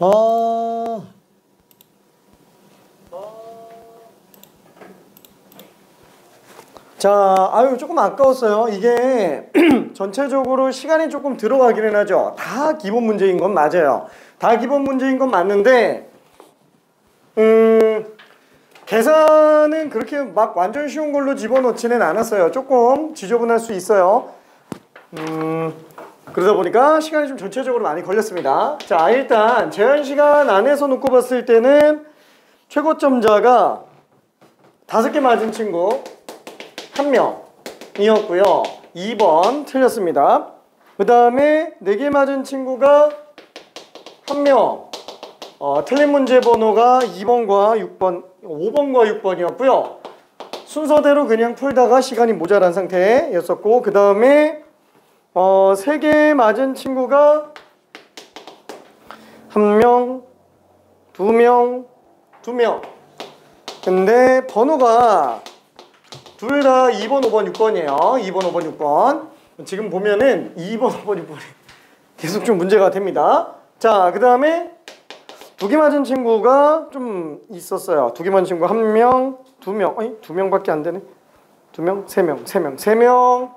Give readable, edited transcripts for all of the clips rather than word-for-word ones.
아, 자, 아유, 조금 아까웠어요. 이게 전체적으로 시간이 조금 들어가기는 하죠. 다 기본 문제인 건 맞아요. 다 기본 문제인 건 맞는데, 계산은 그렇게 막 완전 쉬운 걸로 집어넣지는 않았어요. 조금 지저분할 수 있어요. 그러다 보니까 시간이 좀 전체적으로 많이 걸렸습니다. 자, 일단 제한시간 안에서 놓고 봤을 때는 최고점자가 5개 맞은 친구 1명이었고요. 2번 틀렸습니다. 그 다음에 4개 맞은 친구가 1명. 틀린 문제 번호가 2번과 6번, 5번과 6번이었고요. 순서대로 그냥 풀다가 시간이 모자란 상태였었고, 그 다음에 3개 맞은 친구가 1명, 2명, 2명. 근데 번호가 둘 다 2번, 5번, 6번이에요. 2번, 5번, 6번. 지금 보면은 2번, 5번, 6번이 계속 좀 문제가 됩니다. 자, 그 다음에 2개 맞은 친구가 좀 있었어요. 2개 맞은 친구 1명, 2명. 아니, 2명밖에 안 되네. 2명, 3명, 3명, 3명.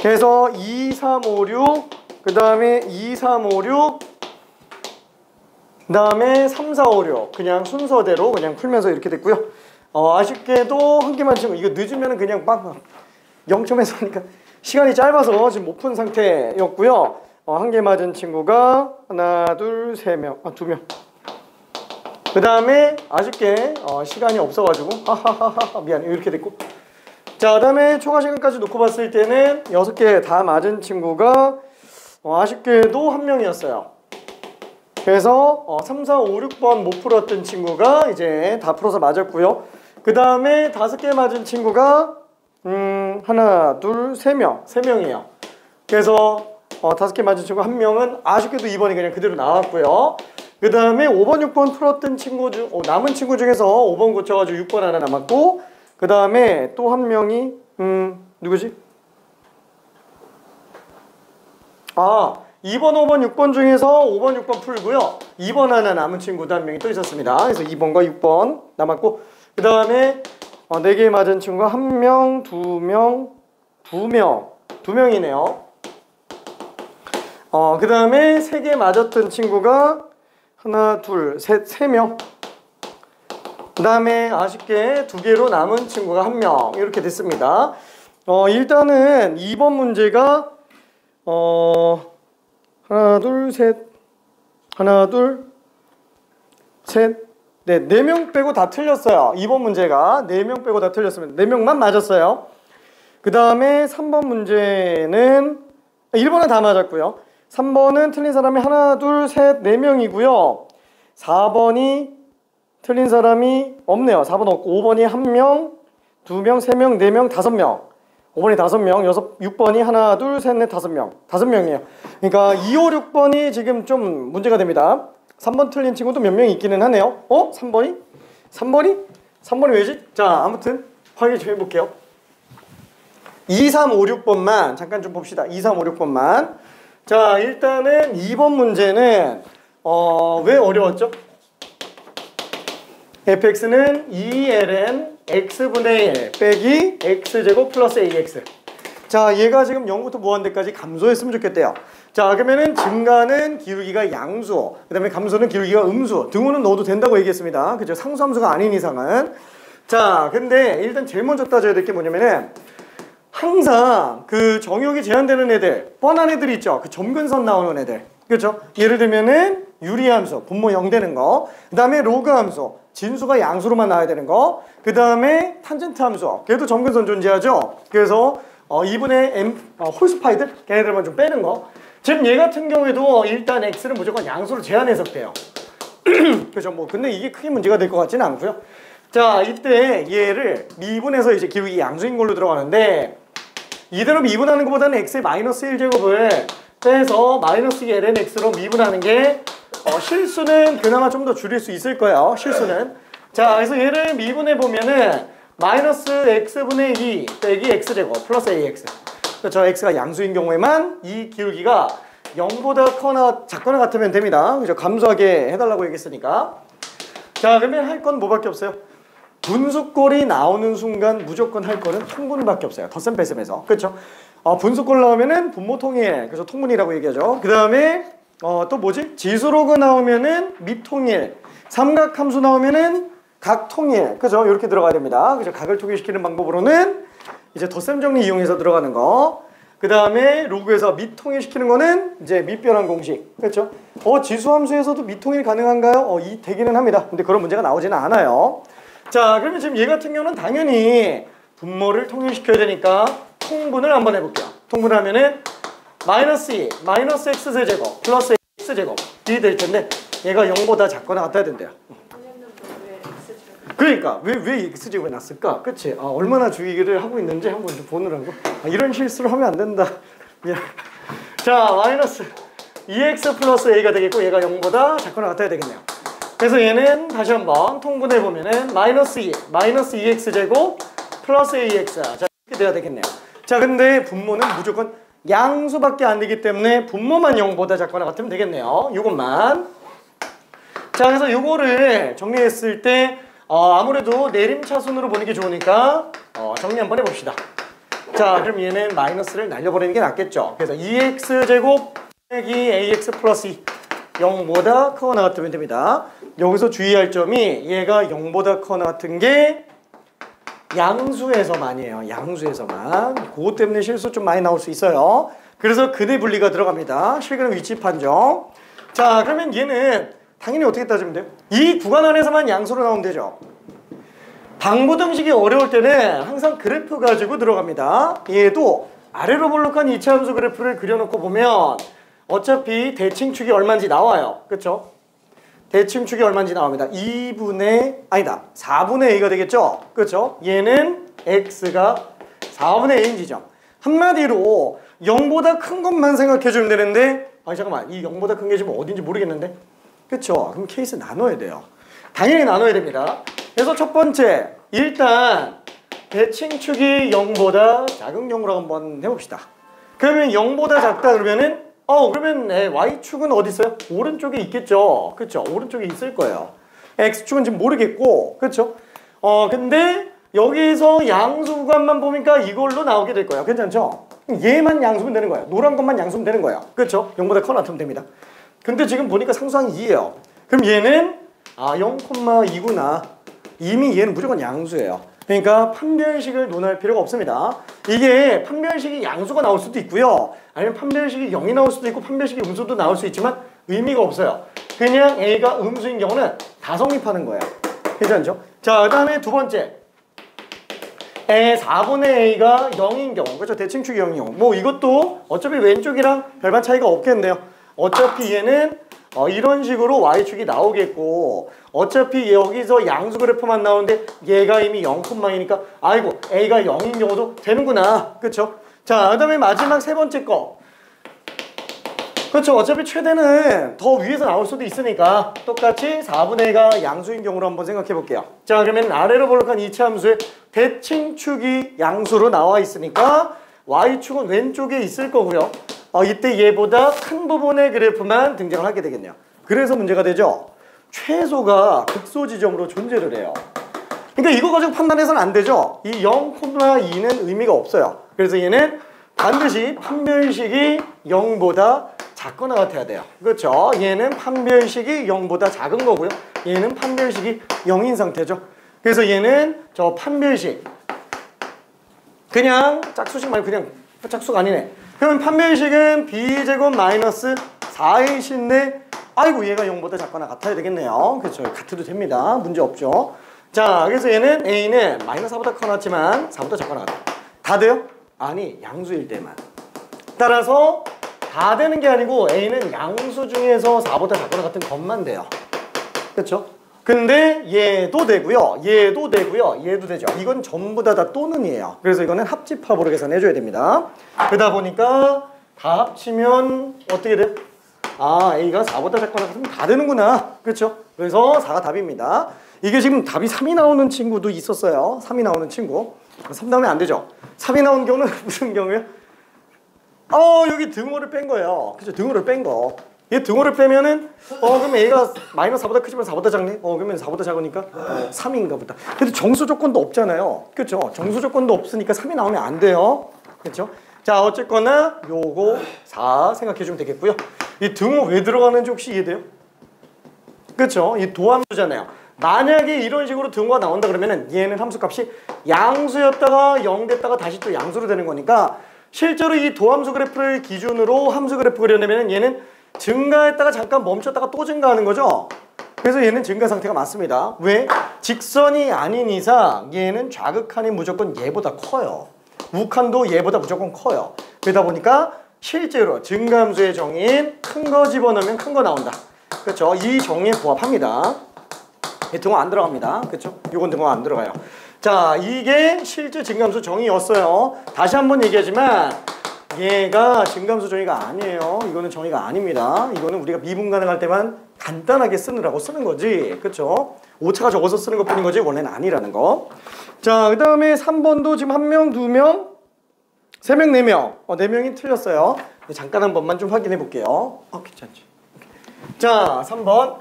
그래서 2, 3, 5, 6. 그 다음에 2, 3, 5, 6. 그 다음에 3, 4, 5, 6. 그냥 순서대로 그냥 풀면서 이렇게 됐고요. 아쉽게도 1개만 친구, 이거 늦으면 그냥 막 0점에서 하니까 시간이 짧아서 지금 못 푼 상태였고요. 1개 맞은 친구가 하나, 둘, 3명, 2명. 그 다음에 아쉽게 시간이 없어가지고 하하하하 미안해 이렇게 됐고. 자, 그 다음에 초과 시간까지 놓고 봤을 때는 6개 다 맞은 친구가 아쉽게도 1명이었어요. 그래서 3, 4, 5, 6번 못 풀었던 친구가 이제 다 풀어서 맞았고요. 그 다음에 5개 맞은 친구가 하나, 둘, 3명. 3명이에요. 그래서 5개 맞은 친구 1명은 아쉽게도 2번이 그냥 그대로 나왔고요. 그 다음에 5번, 6번 풀었던 친구 중 남은 친구 중에서 5번 고쳐가지고 6번 하나 남았고, 그 다음에 또 1명이 누구지? 2번, 5번, 6번 중에서 5번, 6번 풀고요. 2번 하나 남은 친구도 1명이 또 있었습니다. 그래서 2번과 6번 남았고, 그 다음에 4개 맞은 친구가 1명, 2명, 2명, 2명이네요. 그 다음에 3개 맞았던 친구가 하나, 둘, 셋, 3명. 그 다음에 아쉽게 2개로 남은 친구가 1명. 이렇게 됐습니다. 일단은 2번 문제가 하나, 둘, 셋, 하나, 둘, 셋, 네, 4명 빼고 다 틀렸어요. 2번 문제가 4명 빼고 다 틀렸습니다. 4명만 맞았어요. 그 다음에 3번 문제는 1번은 다 맞았고요. 3번은 틀린 사람이 하나, 둘, 셋, 4명이고요. 4번이 틀린 사람이 없네요. 4번 없고 5번이 1명, 2명, 3명, 4명, 5명. 5번이 5명, 6번이 하나, 둘, 셋, 넷, 5명. 5명이에요. 그러니까 2, 5, 6번이 지금 좀 문제가 됩니다. 3번 틀린 친구도 몇 명 있기는 하네요. 3번이? 3번이 왜지? 자, 아무튼 확인 좀 해볼게요. 2, 3, 5, 6번만 잠깐 좀 봅시다. 2, 3, 5, 6번만. 자, 일단은 2번 문제는 왜 어려웠죠? fx는 2ln x분의 1 빼기 x제곱 플러스 ax. 자, 얘가 지금 0부터 무한대까지 감소했으면 좋겠대요. 자, 그러면은 증가는 기울기가 양수, 그 다음에 감소는 기울기가 음수, 등호는 넣어도 된다고 얘기했습니다. 그죠? 상수함수가 아닌 이상은. 자, 근데 일단 제일 먼저 따져야 될 게 뭐냐면은 항상 그 정역이 제한되는 애들, 뻔한 애들이 있죠. 그 점근선 나오는 애들. 그렇죠? 예를 들면은 유리함수, 분모 0 되는 거. 그 다음에 로그 함수, 진수가 양수로만 나와야 되는 거. 그 다음에 탄젠트 함수, 걔도 점근선 존재하죠. 그래서 2분의 m 홀스파이들 걔네들만 좀 빼는 거. 지금 얘 같은 경우에도 일단 x는 무조건 양수로 제한 해석돼요. 그죠? 뭐 근데 이게 크게 문제가 될 것 같지는 않고요. 자, 이때 얘를 미분해서 이제 기울기 양수인 걸로 들어가는데, 이대로 미분하는 것보다는 x의 마이너스 1제곱을 빼서 마이너스 2ln x로 미분하는 게 실수는 그나마 좀 더 줄일 수 있을 거예요. 실수는. 자, 그래서 얘를 미분해 보면은 마이너스 x분의 2 빼기 x제곱 플러스 ax. 그렇죠? x가 양수인 경우에만 이 기울기가 0보다 커나 작거나 같으면 됩니다. 그죠? 감소하게 해달라고 얘기했으니까. 자, 그러면 할 건 뭐밖에 없어요? 분수꼴이 나오는 순간 무조건 할 거는 통분밖에 없어요. 덧셈 뺄셈에서. 그렇죠? 분수꼴 나오면은 분모 통일. 그래서 통분이라고 얘기하죠. 그 다음에 또 뭐지? 지수로그 나오면은 미통일. 삼각함수 나오면은 각통일. 그죠? 이렇게 들어가야 됩니다. 그죠? 각을 통일시키는 방법으로는 이제 덧셈 정리 이용해서 들어가는 거. 그 다음에 로그에서 미통일시키는 거는 이제 밑변환 공식. 그렇죠? 지수함수에서도 미통일 가능한가요? 되기는 합니다. 근데 그런 문제가 나오지는 않아요. 자, 그러면 지금 얘 같은 경우는 당연히 분모를 통일시켜야 되니까 통분을 한번 해볼게요. 통분하면은 마이너스 2, 마이너스 x제곱 플러스 x제곱 이게 될 텐데 얘가 0보다 작거나 같아야 된대요. 그러니까 왜 x제곱이 났을까? 그치? 얼마나 주의를 하고 있는지 한번 좀 보느라고. 이런 실수를 하면 안 된다. 미안. 자, 마이너스 2x 플러스 a가 되겠고 얘가 0보다 작거나 같아야 되겠네요. 그래서 얘는 다시 한번 통분해보면은 마이너스 2, 마이너스 2x제곱 플러스 ax. 자, 이렇게 돼야 되겠네요. 자, 근데 분모는 무조건 양수밖에 안 되기 때문에 분모만 0보다 작거나 같으면 되겠네요. 요것만. 자, 그래서 요거를 정리했을 때 아무래도 내림차순으로 보는 게 좋으니까 정리 한번 해봅시다. 자, 그럼 얘는 마이너스를 날려버리는 게 낫겠죠. 그래서 2x제곱 빼기 ax 플러스 2 0보다 크거나 같으면 됩니다. 여기서 주의할 점이 얘가 0보다 크거나 같은 게 양수에서만이에요. 양수에서만. 그것 때문에 실수 좀 많이 나올 수 있어요. 그래서 근의 분리가 들어갑니다. 실근의 위치 판정. 자, 그러면 얘는 당연히 어떻게 따지면 돼요? 이 구간 안에서만 양수로 나오면 되죠. 방부등식이 어려울 때는 항상 그래프 가지고 들어갑니다. 얘도 아래로 볼록한 이차함수 그래프를 그려놓고 보면 어차피 대칭축이 얼마인지 나와요. 그렇죠? 대칭축이 얼마인지 나옵니다. 4분의 A가 되겠죠? 그렇죠? 얘는 X가 4분의 A인 지점. 한마디로 0보다 큰 것만 생각해 주면 되는데 잠깐만, 이 0보다 큰 게 지금 어딘지 모르겠는데? 그렇죠? 그럼 케이스 나눠야 돼요. 당연히 나눠야 됩니다. 그래서 첫 번째, 일단 대칭축이 0보다 작은 경우로 한번 해봅시다. 그러면 0보다 작다 그러면은 그러면 Y축은 어디 있어요? 오른쪽에 있겠죠. 그렇죠? 오른쪽에 있을 거예요. X축은 지금 모르겠고, 그렇죠? 근데 여기서 양수 구간만 보니까 이걸로 나오게 될 거예요. 괜찮죠? 얘만 양수면 되는 거예요. 노란 것만 양수면 되는 거예요. 그렇죠? 0보다 커 나타나면 됩니다. 근데 지금 보니까 상수항이 2예요. 그럼 얘는 0,2구나. 이미 얘는 무조건 양수예요. 그러니까 판별식을 논할 필요가 없습니다. 이게 판별식이 양수가 나올 수도 있고요. 아니면 판별식이 0이 나올 수도 있고 판별식이 음수도 나올 수 있지만 의미가 없어요. 그냥 A가 음수인 경우는 다 성립하는 거예요. 괜찮죠? 자, 그 다음에 두 번째. 4분의 A가 0인 경우. 그렇죠? 대칭축이 0인 경우. 뭐 이것도 어차피 왼쪽이랑 별반 차이가 없겠네요. 어차피 얘는 이런 식으로 Y축이 나오겠고 어차피 여기서 양수 그래프만 나오는데 얘가 이미 0,2니까 아이고 A가 0인 경우도 되는구나. 그쵸? 자, 그 다음에 마지막 세 번째 거. 그렇죠? 어차피 최대는 더 위에서 나올 수도 있으니까 똑같이 4분의 A가 양수인 경우로 한번 생각해 볼게요. 자, 그러면 아래로 볼록한 이차함수의 대칭축이 양수로 나와 있으니까 Y축은 왼쪽에 있을 거고요. 이때 얘보다 큰 부분의 그래프만 등장을 하게 되겠네요. 그래서 문제가 되죠. 최소가 극소 지점으로 존재를 해요. 그러니까 이거 가지고 판단해서는 안 되죠. 이 0,2는 의미가 없어요. 그래서 얘는 반드시 판별식이 0보다 작거나 같아야 돼요. 그렇죠? 얘는 판별식이 0보다 작은 거고요. 얘는 판별식이 0인 상태죠. 그래서 얘는 저 판별식 그냥 짝수식 말고 그냥 짝수가 아니네. 그러면 판별식은 b제곱 마이너스 4ac인데 아이고 얘가 0보다 작거나 같아야 되겠네요. 그렇죠? 같아도 됩니다. 문제 없죠. 자, 그래서 얘는 a는 마이너스 4보다 커놨지만 4보다 작거나 같아. 다 돼요? 아니, 양수일 때만. 따라서 다 되는 게 아니고 a는 양수 중에서 4보다 작거나 같은 것만 돼요. 그렇죠? 근데 얘도 되고요. 얘도 되고요. 얘도 되죠. 이건 전부 다 또는이에요. 그래서 이거는 합집합으로 계산해줘야 됩니다. 그러다 보니까 다 합치면 어떻게 돼? A가 4보다 작거나 같으면 다 되는구나. 그렇죠? 그래서 4가 답입니다. 이게 지금 답이 3이 나오는 친구도 있었어요. 3이 나오는 친구. 3 나오면 안 되죠. 3이 나온 경우는 무슨 경우예요? 여기 등호를 뺀 거예요. 그죠? 등호를 뺀 거. 얘 등호를 빼면은 그럼 A가 마이너스 4보다 크지만 4보다 작네? 그러면 4보다 작으니까 3인가 보다. 근데 정수 조건도 없잖아요. 그렇죠? 정수 조건도 없으니까 3이 나오면 안 돼요. 그렇죠? 자, 어쨌거나 요거 4 생각해 주면 되겠고요. 이 등호 왜 들어가는지 혹시 이해돼요? 그렇죠? 이 도함수잖아요. 만약에 이런 식으로 등호가 나온다 그러면은 얘는 함수값이 양수였다가 0 됐다가 다시 또 양수로 되는 거니까 실제로 이 도함수 그래프를 기준으로 함수 그래프 그려내면은 얘는 증가했다가 잠깐 멈췄다가 또 증가하는 거죠. 그래서 얘는 증가 상태가 맞습니다. 왜? 직선이 아닌 이상 얘는 좌극한이 무조건 얘보다 커요. 우칸도 얘보다 무조건 커요. 그러다 보니까 실제로 증가함수의 정의인 큰 거 집어넣으면 큰 거 나온다. 그렇죠? 이 정의에 부합합니다. 이 등호 안 들어갑니다. 그렇죠? 요건 등호 안 들어가요. 자, 이게 실제 증가함수 정의였어요. 다시 한번 얘기하지만 얘가 증가함수 정의가 아니에요. 이거는 정의가 아닙니다. 이거는 우리가 미분 가능할 때만 간단하게 쓰느라고 쓰는 거지. 그렇죠? 오차가 적어서 쓰는 것 뿐인 거지 원래는 아니라는 거. 자, 그 다음에 3번도 지금 1명, 2명, 3명, 4명. 4명이 틀렸어요. 잠깐 한 번만 좀 확인해 볼게요. 괜찮지. 자, 3번.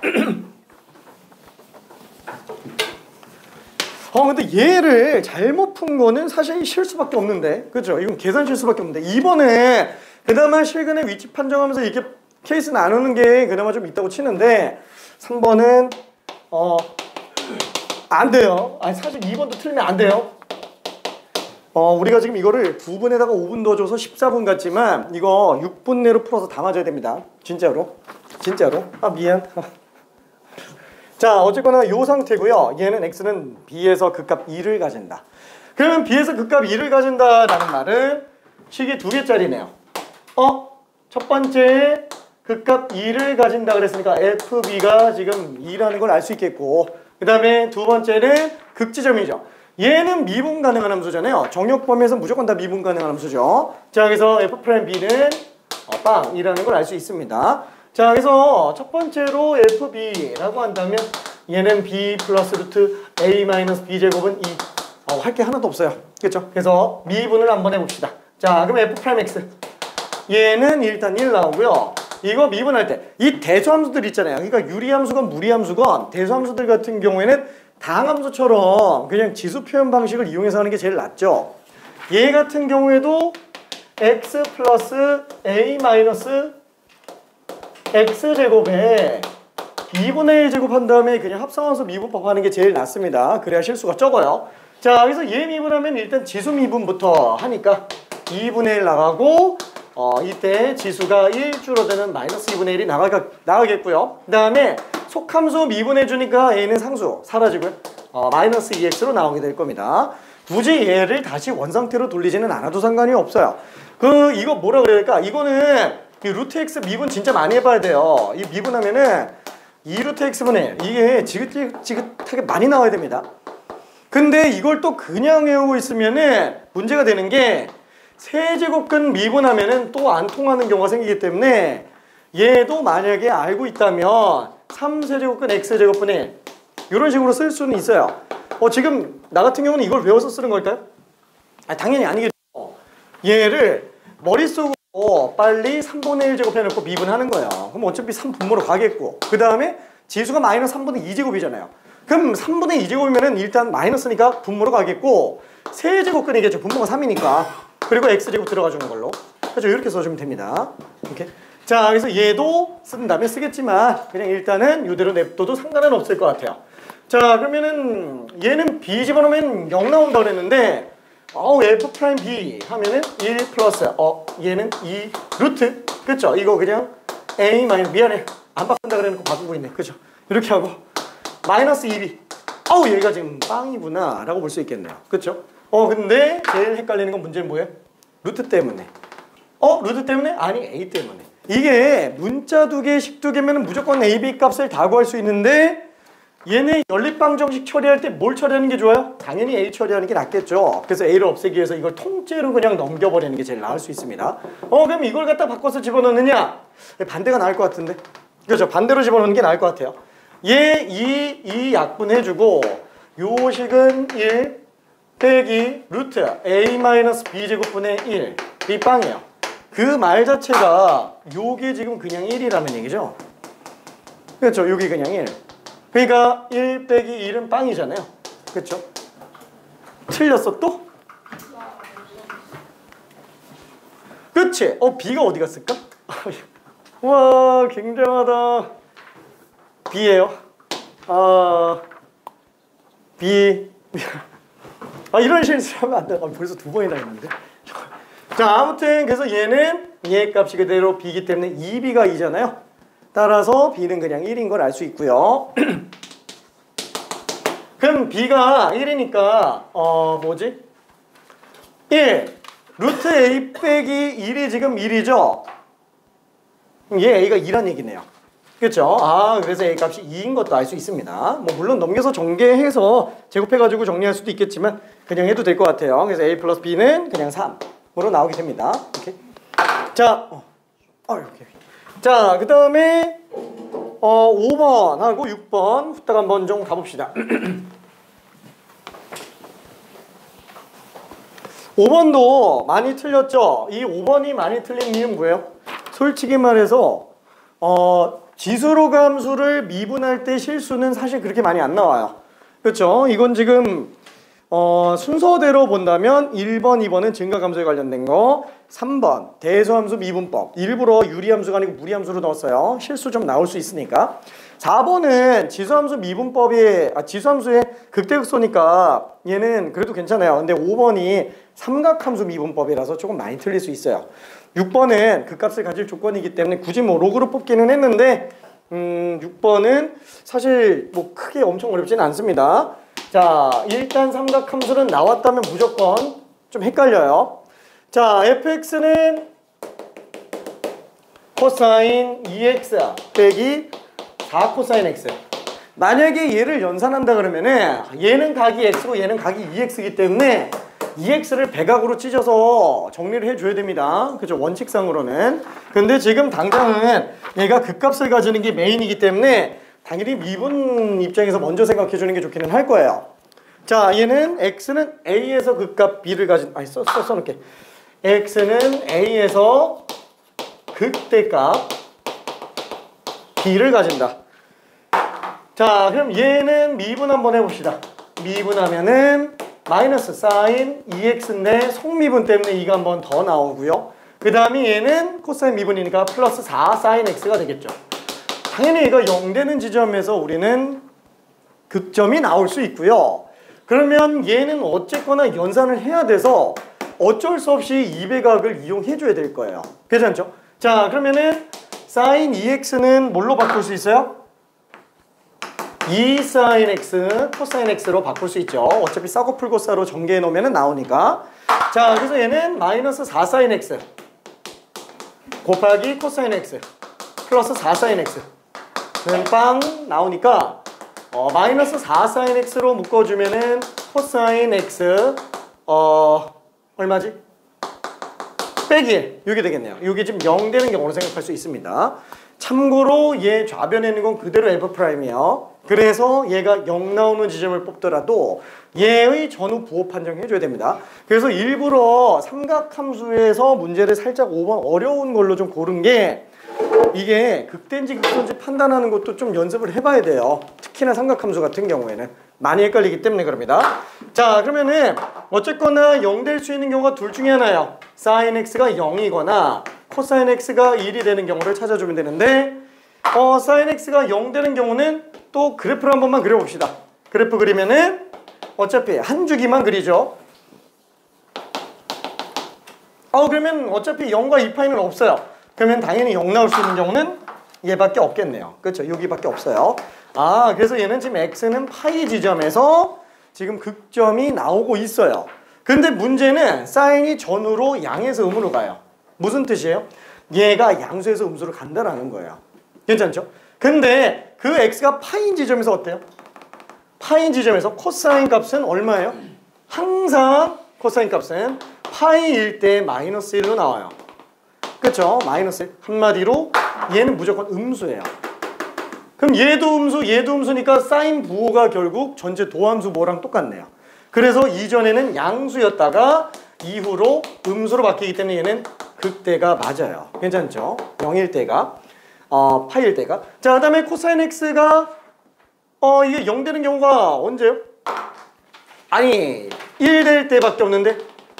근데 얘를 잘못 푼 거는 사실 실수밖에 없는데, 그죠? 이건 계산 실수밖에 없는데, 이번에 그나마 실근의 위치 판정하면서 이렇게 케이스 나누는 게 그나마 좀 있다고 치는데, 3번은 안 돼요. 아니 사실 2번도 틀리면 안 돼요. 우리가 지금 이거를 9분에다가 5분 넣어줘서 14분 같지만 이거 6분 내로 풀어서 다 맞아야 됩니다. 진짜로. 진짜로. 미안. 자, 어쨌거나 요 상태고요. 얘는 x는 b에서 극값 2를 가진다. 그러면 b에서 극값 2를 가진다라는 말은 식이 2개짜리네요. 첫 번째 극값 2를 가진다 그랬으니까 fb가 지금 2라는 걸 알 수 있겠고, 그 다음에 두 번째는 극지점이죠. 얘는 미분 가능한 함수잖아요. 정역범위에서 무조건 다 미분 가능한 함수죠. 자, 그래서 f'b는 빵이라는 걸 알 수 있습니다. 자, 그래서 첫 번째로 fb라고 한다면 얘는 b 플러스 루트 a 마이너스 b 제곱은 2. 할 게 하나도 없어요. 그렇죠? 그래서 미분을 한번 해봅시다. 자, 그럼 f'x 얘는 일단 1 나오고요. 이거 미분할 때 이 대수함수들 있잖아요. 그러니까 유리함수건 무리함수건 대수함수들 같은 경우에는 다항함수처럼 그냥 지수 표현 방식을 이용해서 하는 게 제일 낫죠. 얘 같은 경우에도 x 플러스 a 마이너스 x제곱에 2분의 1 제곱한 다음에 그냥 합성함수 미분법 하는 게 제일 낫습니다. 그래야 실수가 적어요. 자, 그래서 얘 미분하면 일단 지수 미분부터 하니까 2분의 1 나가고 이때 지수가 1 줄어드는 마이너스 2분의 1이 나가겠고요. 그 다음에 속함수 미분해주니까 a는 상수 사라지고요. 마이너스 2x로 나오게 될 겁니다. 굳이 얘를 다시 원상태로 돌리지는 않아도 상관이 없어요. 이거 뭐라 그래야 될까? 이거는 이 루트 x 미분 진짜 많이 해봐야 돼요. 이 미분하면은 2루트 x분의 1 이게 지긋지긋하게 많이 나와야 됩니다. 근데 이걸 또 그냥 외우고 있으면은 문제가 되는 게 세제곱근 미분하면은 또 안 통하는 경우가 생기기 때문에 얘도 만약에 알고 있다면 3세제곱근 x제곱분의 1 이런 식으로 쓸 수는 있어요. 지금 나 같은 경우는 이걸 외워서 쓰는 걸까요? 당연히 아니겠죠. 얘를 머릿속으로 빨리 3분의 1 제곱 해놓고 미분하는 거예요. 그럼 어차피 3분모로 가겠고, 그 다음에 지수가 마이너스 3분의 2제곱이잖아요. 그럼 3분의 2제곱이면은 일단 마이너스니까 분모로 가겠고, 세제곱근이겠죠. 분모가 3이니까. 그리고 x제곱 들어가주는 걸로. 그렇죠? 이렇게 써주면 됩니다. 이렇게. 자, 그래서 얘도 쓴다면 쓰겠지만 그냥 일단은 이대로 냅둬도 상관은 없을 것 같아요. 자, 그러면은 얘는 b 집어넣으면 0 나온다 그랬는데 f'b 하면은 1 플러스 얘는 2 루트. 그쵸? 이거 그냥 a 마이너스 미안해 안 바꾼다 그래놓고 바꾸고 있네. 그죠? 이렇게 하고 마이너스 2b 얘가 지금 빵이구나 라고 볼 수 있겠네요. 그쵸? 근데 제일 헷갈리는 건 문제는 뭐예요? 루트 때문에. 루트 때문에? 아니 a 때문에. 이게 문자 2개, 식 2개면 무조건 a, b 값을 다 구할 수 있는데 얘네 연립방정식 처리할 때 뭘 처리하는 게 좋아요? 당연히 a 처리하는 게 낫겠죠. 그래서 a를 없애기 위해서 이걸 통째로 그냥 넘겨버리는 게 제일 나을 수 있습니다. 그럼 이걸 갖다 바꿔서 집어넣느냐? 반대가 나을 것 같은데. 그렇죠? 반대로 집어넣는 게 나을 것 같아요. 얘 2 약분해주고 요 식은 1 빼기 루트 a-b 제곱분의 1 이 빵이에요. 그 말 자체가 요게 지금 그냥 1이라는 얘기죠. 그렇죠. 요게 그냥 1. 그러니까 1 빼기 1은 빵이잖아요. 그렇죠. 틀렸어 또? 그치? B가 어디 갔을까? 와, 굉장하다. B예요. B. 이런 실수하면 안 돼. 벌써 두 번이나 했는데. 자, 아무튼 그래서 얘는 얘 값이 그대로 B이기 때문에 2B가 2잖아요. 따라서 B는 그냥 1인 걸 알 수 있고요. 그럼 B가 1이니까 뭐지? 1 루트 A 빼기 1이 지금 1이죠? 얘 A가 2란 얘기네요. 그렇죠? 그래서 A 값이 2인 것도 알 수 있습니다. 뭐 물론 넘겨서 전개해서 제곱해가지고 정리할 수도 있겠지만 그냥 해도 될 것 같아요. 그래서 A 플러스 B는 그냥 3으로 나오게 됩니다. 오케이. 자, 이렇게. 자, 그 다음에 5번하고 6번 후딱 한번 좀 가봅시다. 5번도 많이 틀렸죠? 이 5번이 많이 틀린 이유는 뭐예요? 솔직히 말해서 지수로 함수를 미분할 때 실수는 사실 그렇게 많이 안 나와요. 그렇죠? 이건 지금 순서대로 본다면 1번, 2번은 증가함수에 관련된 거, 3번 대소함수 미분법, 일부러 유리함수가 아니고 무리함수로 넣었어요. 실수 좀 나올 수 있으니까. 4번은 지수함수 미분법이 지수함수의 극대극소니까 얘는 그래도 괜찮아요. 근데 5번이 삼각함수 미분법이라서 조금 많이 틀릴 수 있어요. 6번은 그 값을 가질 조건이기 때문에 굳이 뭐 로그로 뽑기는 했는데 6번은 사실 뭐 크게 엄청 어렵지는 않습니다. 자, 일단 삼각함수는 나왔다면 무조건 좀 헷갈려요. 자, fx는 코사인 2x 빼기 4 코사인 x. 만약에 얘를 연산한다 그러면은 얘는 각이 x고 얘는 각이 2x이기 때문에 2x를 배각으로 찢어서 정리를 해줘야 됩니다. 그죠? 원칙상으로는. 근데 지금 당장은 얘가 극값을 가지는 게 메인이기 때문에 당연히 미분 입장에서 먼저 생각해주는 게 좋기는 할 거예요. 자, 얘는 x는 a에서 극값 b를 가진 써놓을게. x는 a에서 극대값 b를 가진다. 자, 그럼 얘는 미분 한번 해봅시다. 미분하면은 마이너스 사인 2x인데 속미분 때문에 이가 한 번 더 나오고요. 그 다음에 얘는 코사인 미분이니까 플러스 4 사인 x가 되겠죠. 당연히 얘가 0 되는 지점에서 우리는 극점이 나올 수 있고요. 그러면 얘는 어쨌거나 연산을 해야 돼서 어쩔 수 없이 2배각을 이용해 줘야 될 거예요. 괜찮죠? 자, 그러면은 사인 2x는 뭘로 바꿀 수 있어요? 2 사인 x 코사인 x로 바꿀 수 있죠. 어차피 싸고 풀고 싸로 전개해 놓으면 나오니까. 자, 그래서 얘는 마이너스 4 사인 x 곱하기 코사인 x 플러스 4 사인 x는 빵 나오니까 마이너스 4 사인 x로 묶어주면은 코사인 x 얼마지? 빼기 1 이게 되겠네요. 이게 지금 0 되는 경우로 생각할 수 있습니다. 참고로 얘 좌변에 있는 건 그대로 f'이에요. 그래서 얘가 0 나오는 지점을 뽑더라도 얘의 전후 부호 판정해줘야 됩니다. 그래서 일부러 삼각함수에서 문제를 살짝 5번 어려운 걸로 좀 고른 게 이게 극대인지 극소인지 판단하는 것도 좀 연습을 해봐야 돼요. 특히나 삼각함수 같은 경우에는 많이 헷갈리기 때문에 그럽니다. 자, 그러면은 어쨌거나 0 될 수 있는 경우가 둘 중에 하나예요. 사인 x가 0이거나 코사인 x가 1이 되는 경우를 찾아주면 되는데 사인 x가 0 되는 경우는 또 그래프를 한 번만 그려봅시다. 그래프 그리면은 어차피 한 주기만 그리죠. 그러면 어차피 0과 2파이는 없어요. 그러면 당연히 0 나올 수 있는 경우는 얘밖에 없겠네요. 그렇죠? 여기밖에 없어요. 그래서 얘는 지금 x는 파이 지점에서 지금 극점이 나오고 있어요. 근데 문제는 사인이 전후로 양에서 음으로 가요. 무슨 뜻이에요? 얘가 양수에서 음수로 간다라는 거예요. 괜찮죠? 근데 그 x가 파인 지점에서 어때요? 파인 지점에서 코사인 값은 얼마예요? 항상 코사인 값은 파이일 때 마이너스 1로 나와요. 그렇죠? 마이너스 1. 한마디로 얘는 무조건 음수예요. 그럼 얘도 음수, 얘도 음수니까 사인 부호가 결국 전체 도함수 뭐랑 똑같네요. 그래서 이전에는 양수였다가 이후로 음수로 바뀌기 때문에 얘는 극대가 맞아요. 괜찮죠? 0일 때가 파일 때가. 자, 그 다음에 코사인 x가 이게 0 되는 경우가 언제요? 아니 1 될 때밖에 없는데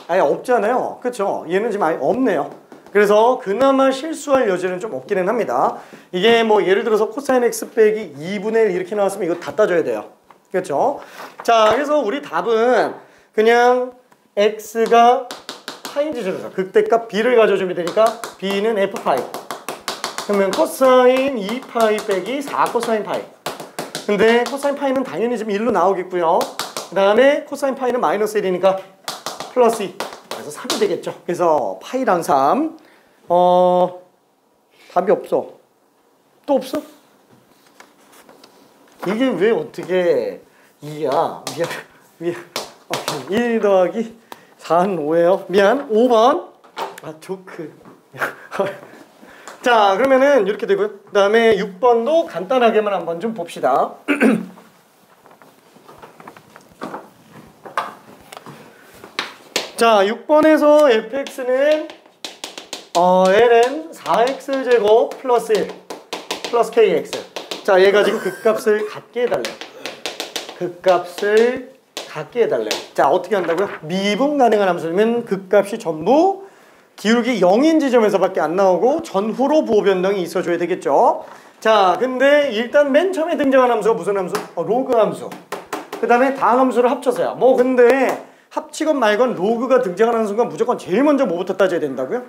아예 없잖아요. 그쵸? 얘는 지금 아예 없네요. 그래서 그나마 실수할 여지는 좀 없기는 합니다. 이게 뭐 예를 들어서 코사인 x 빼기 2분의 1 이렇게 나왔으면 이거 다 따져야 돼요. 그렇죠? 자, 그래서 우리 답은 그냥 x가 파인지 줄여서 극대값 b를 가져주면 되니까 b는 f파이. 그러면 코사인 2파이 빼기 4 코사인 파이. 근데 코사인 파이는 당연히 지금 1로 나오겠고요. 그 다음에 코사인 파이는 마이너스 1이니까 플러스 2. 그래서 3이 되겠죠. 그래서 파이랑 3. 답이 없어. 또 없어? 이게 왜 어떻게 2야? 미안. 1 더하기 4는 5예요. 미안. 5번. 조크. 자, 그러면은 이렇게 되고요. 그 다음에 6번도 간단하게만 한번 좀 봅시다. 자, 6번에서 fx는 ln 4x제곱 플러스 1 플러스 kx. 자, 얘가 지금 극값을 같게 해달래요. 극값을 같게 해달래요. 자, 어떻게 한다고요? 미분 가능한 함수면 극값이 전부 기울기 0인 지점에서밖에 안 나오고 전후로 부호 변동이 있어줘야 되겠죠. 자, 근데 일단 맨 처음에 등장한 함수가 무슨 함수? 로그 함수. 그 다음에 다항 함수를 합쳐서요. 뭐 근데 합치건 말건 로그가 등장하는 순간 무조건 제일 먼저 뭐부터 따져야 된다고요?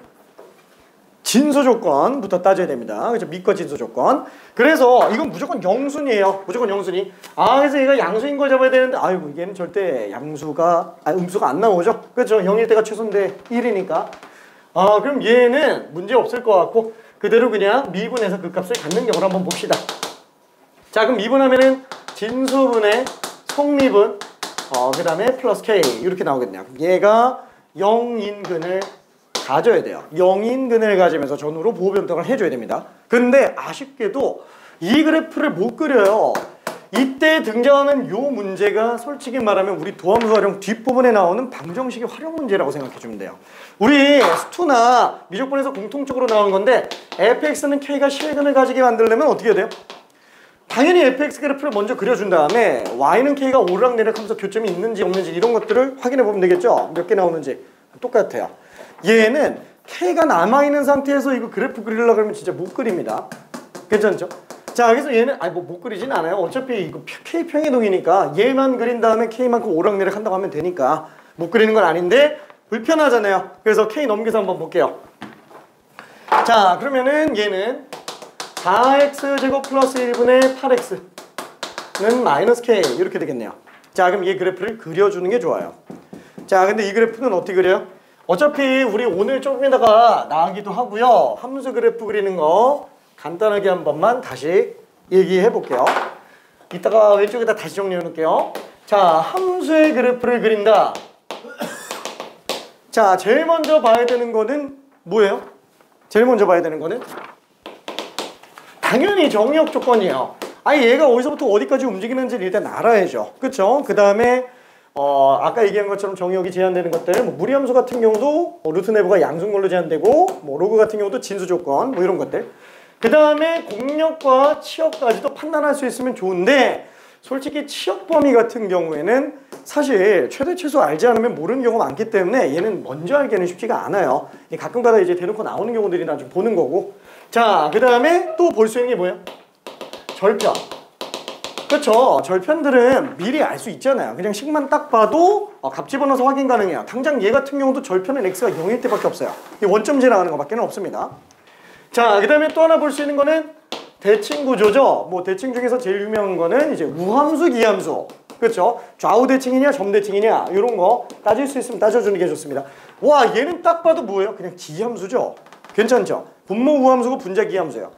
진수 조건부터 따져야 됩니다. 그렇죠? 밑과 진수 조건. 그래서 이건 무조건 영순이에요. 무조건 영순이. 그래서 얘가 양수인 걸 잡아야 되는데 아이고 얘는 절대 양수가 음수가 안 나오죠. 그렇죠? 0일 때가 최소인데 1이니까. 그럼 얘는 문제 없을 것 같고 그대로 그냥 미분해서 그 값을 갖는 경우를 한번 봅시다. 자, 그럼 미분하면은 진수분의 속미분 그 다음에 플러스 k 이렇게 나오겠네요. 얘가 0인근을 가져야 돼요. 0인근을 가지면서 전후로 부호 변동을 해줘야 됩니다. 근데 아쉽게도 이 그래프를 못 그려요. 이때 등장하는 요 문제가 솔직히 말하면 우리 도함수 활용 뒷부분에 나오는 방정식의 활용 문제라고 생각해주면 돼요. 우리 수투나 미적분에서 공통적으로 나오는 건데 fx는 k가 실근을 가지게 만들려면 어떻게 해야 돼요? 당연히 fx 그래프를 먼저 그려준 다음에 y는 k가 오르락내리락 하면서 교점이 있는지 없는지 이런 것들을 확인해 보면 되겠죠? 몇 개 나오는지 똑같아요. 얘는 k가 남아있는 상태에서 이거 그래프 그리려고 하면 진짜 못 그립니다. 괜찮죠? 자, 그래서 얘는 뭐 못 그리진 않아요. 어차피 이거 k 평이동이니까 얘만 그린 다음에 k만큼 오르락내리락 한다고 하면 되니까 못 그리는 건 아닌데 불편하잖아요. 그래서 k 넘겨서 한번 볼게요. 자, 그러면은 얘는 4x제곱 플러스 1분의 8x는 마이너스 k 이렇게 되겠네요. 자, 그럼 이 그래프를 그려주는 게 좋아요. 자, 근데 이 그래프는 어떻게 그려요? 어차피 우리 오늘 조금 있다가 나가기도 하고요. 함수 그래프 그리는 거 간단하게 한 번만 다시 얘기해 볼게요. 이따가 왼쪽에다 다시 정리해 놓을게요. 자, 함수의 그래프를 그린다. 자, 제일 먼저 봐야 되는 거는 뭐예요? 제일 먼저 봐야 되는 거는 당연히 정의역 조건이에요. 얘가 어디서부터 어디까지 움직이는지를 일단 알아야죠. 그쵸? 그 다음에 아까 얘기한 것처럼 정의역이 제한되는 것들, 뭐 무리함수 같은 경우도 루트 내부가 양수인 걸로 제한되고, 뭐 로그 같은 경우도 진수 조건, 뭐 이런 것들. 그 다음에 공역과 치역까지도 판단할 수 있으면 좋은데, 솔직히 치역 범위 같은 경우에는 사실 최대 최소 알지 않으면 모르는 경우가 많기 때문에 얘는 먼저 알기는 쉽지가 않아요. 가끔가다 이제 대놓고 나오는 경우들이나 좀 보는 거고. 자, 그 다음에 또 볼 수 있는 게 뭐예요? 절편. 그렇죠. 절편들은 미리 알 수 있잖아요. 그냥 식만 딱 봐도 값 집어넣어서 확인 가능해요. 당장 얘 같은 경우도 절편은 x가 0일 때밖에 없어요. 이 원점제 나가는 것밖에 없습니다. 자, 그 다음에 또 하나 볼 수 있는 거는 대칭 구조죠. 뭐 대칭 중에서 제일 유명한 거는 이제 우함수, 기함수. 그렇죠. 좌우 대칭이냐, 점 대칭이냐 이런 거 따질 수 있으면 따져주는 게 좋습니다. 와, 얘는 딱 봐도 뭐예요? 그냥 기함수죠. 괜찮죠? 분모 우함수고 분자 기함수예요.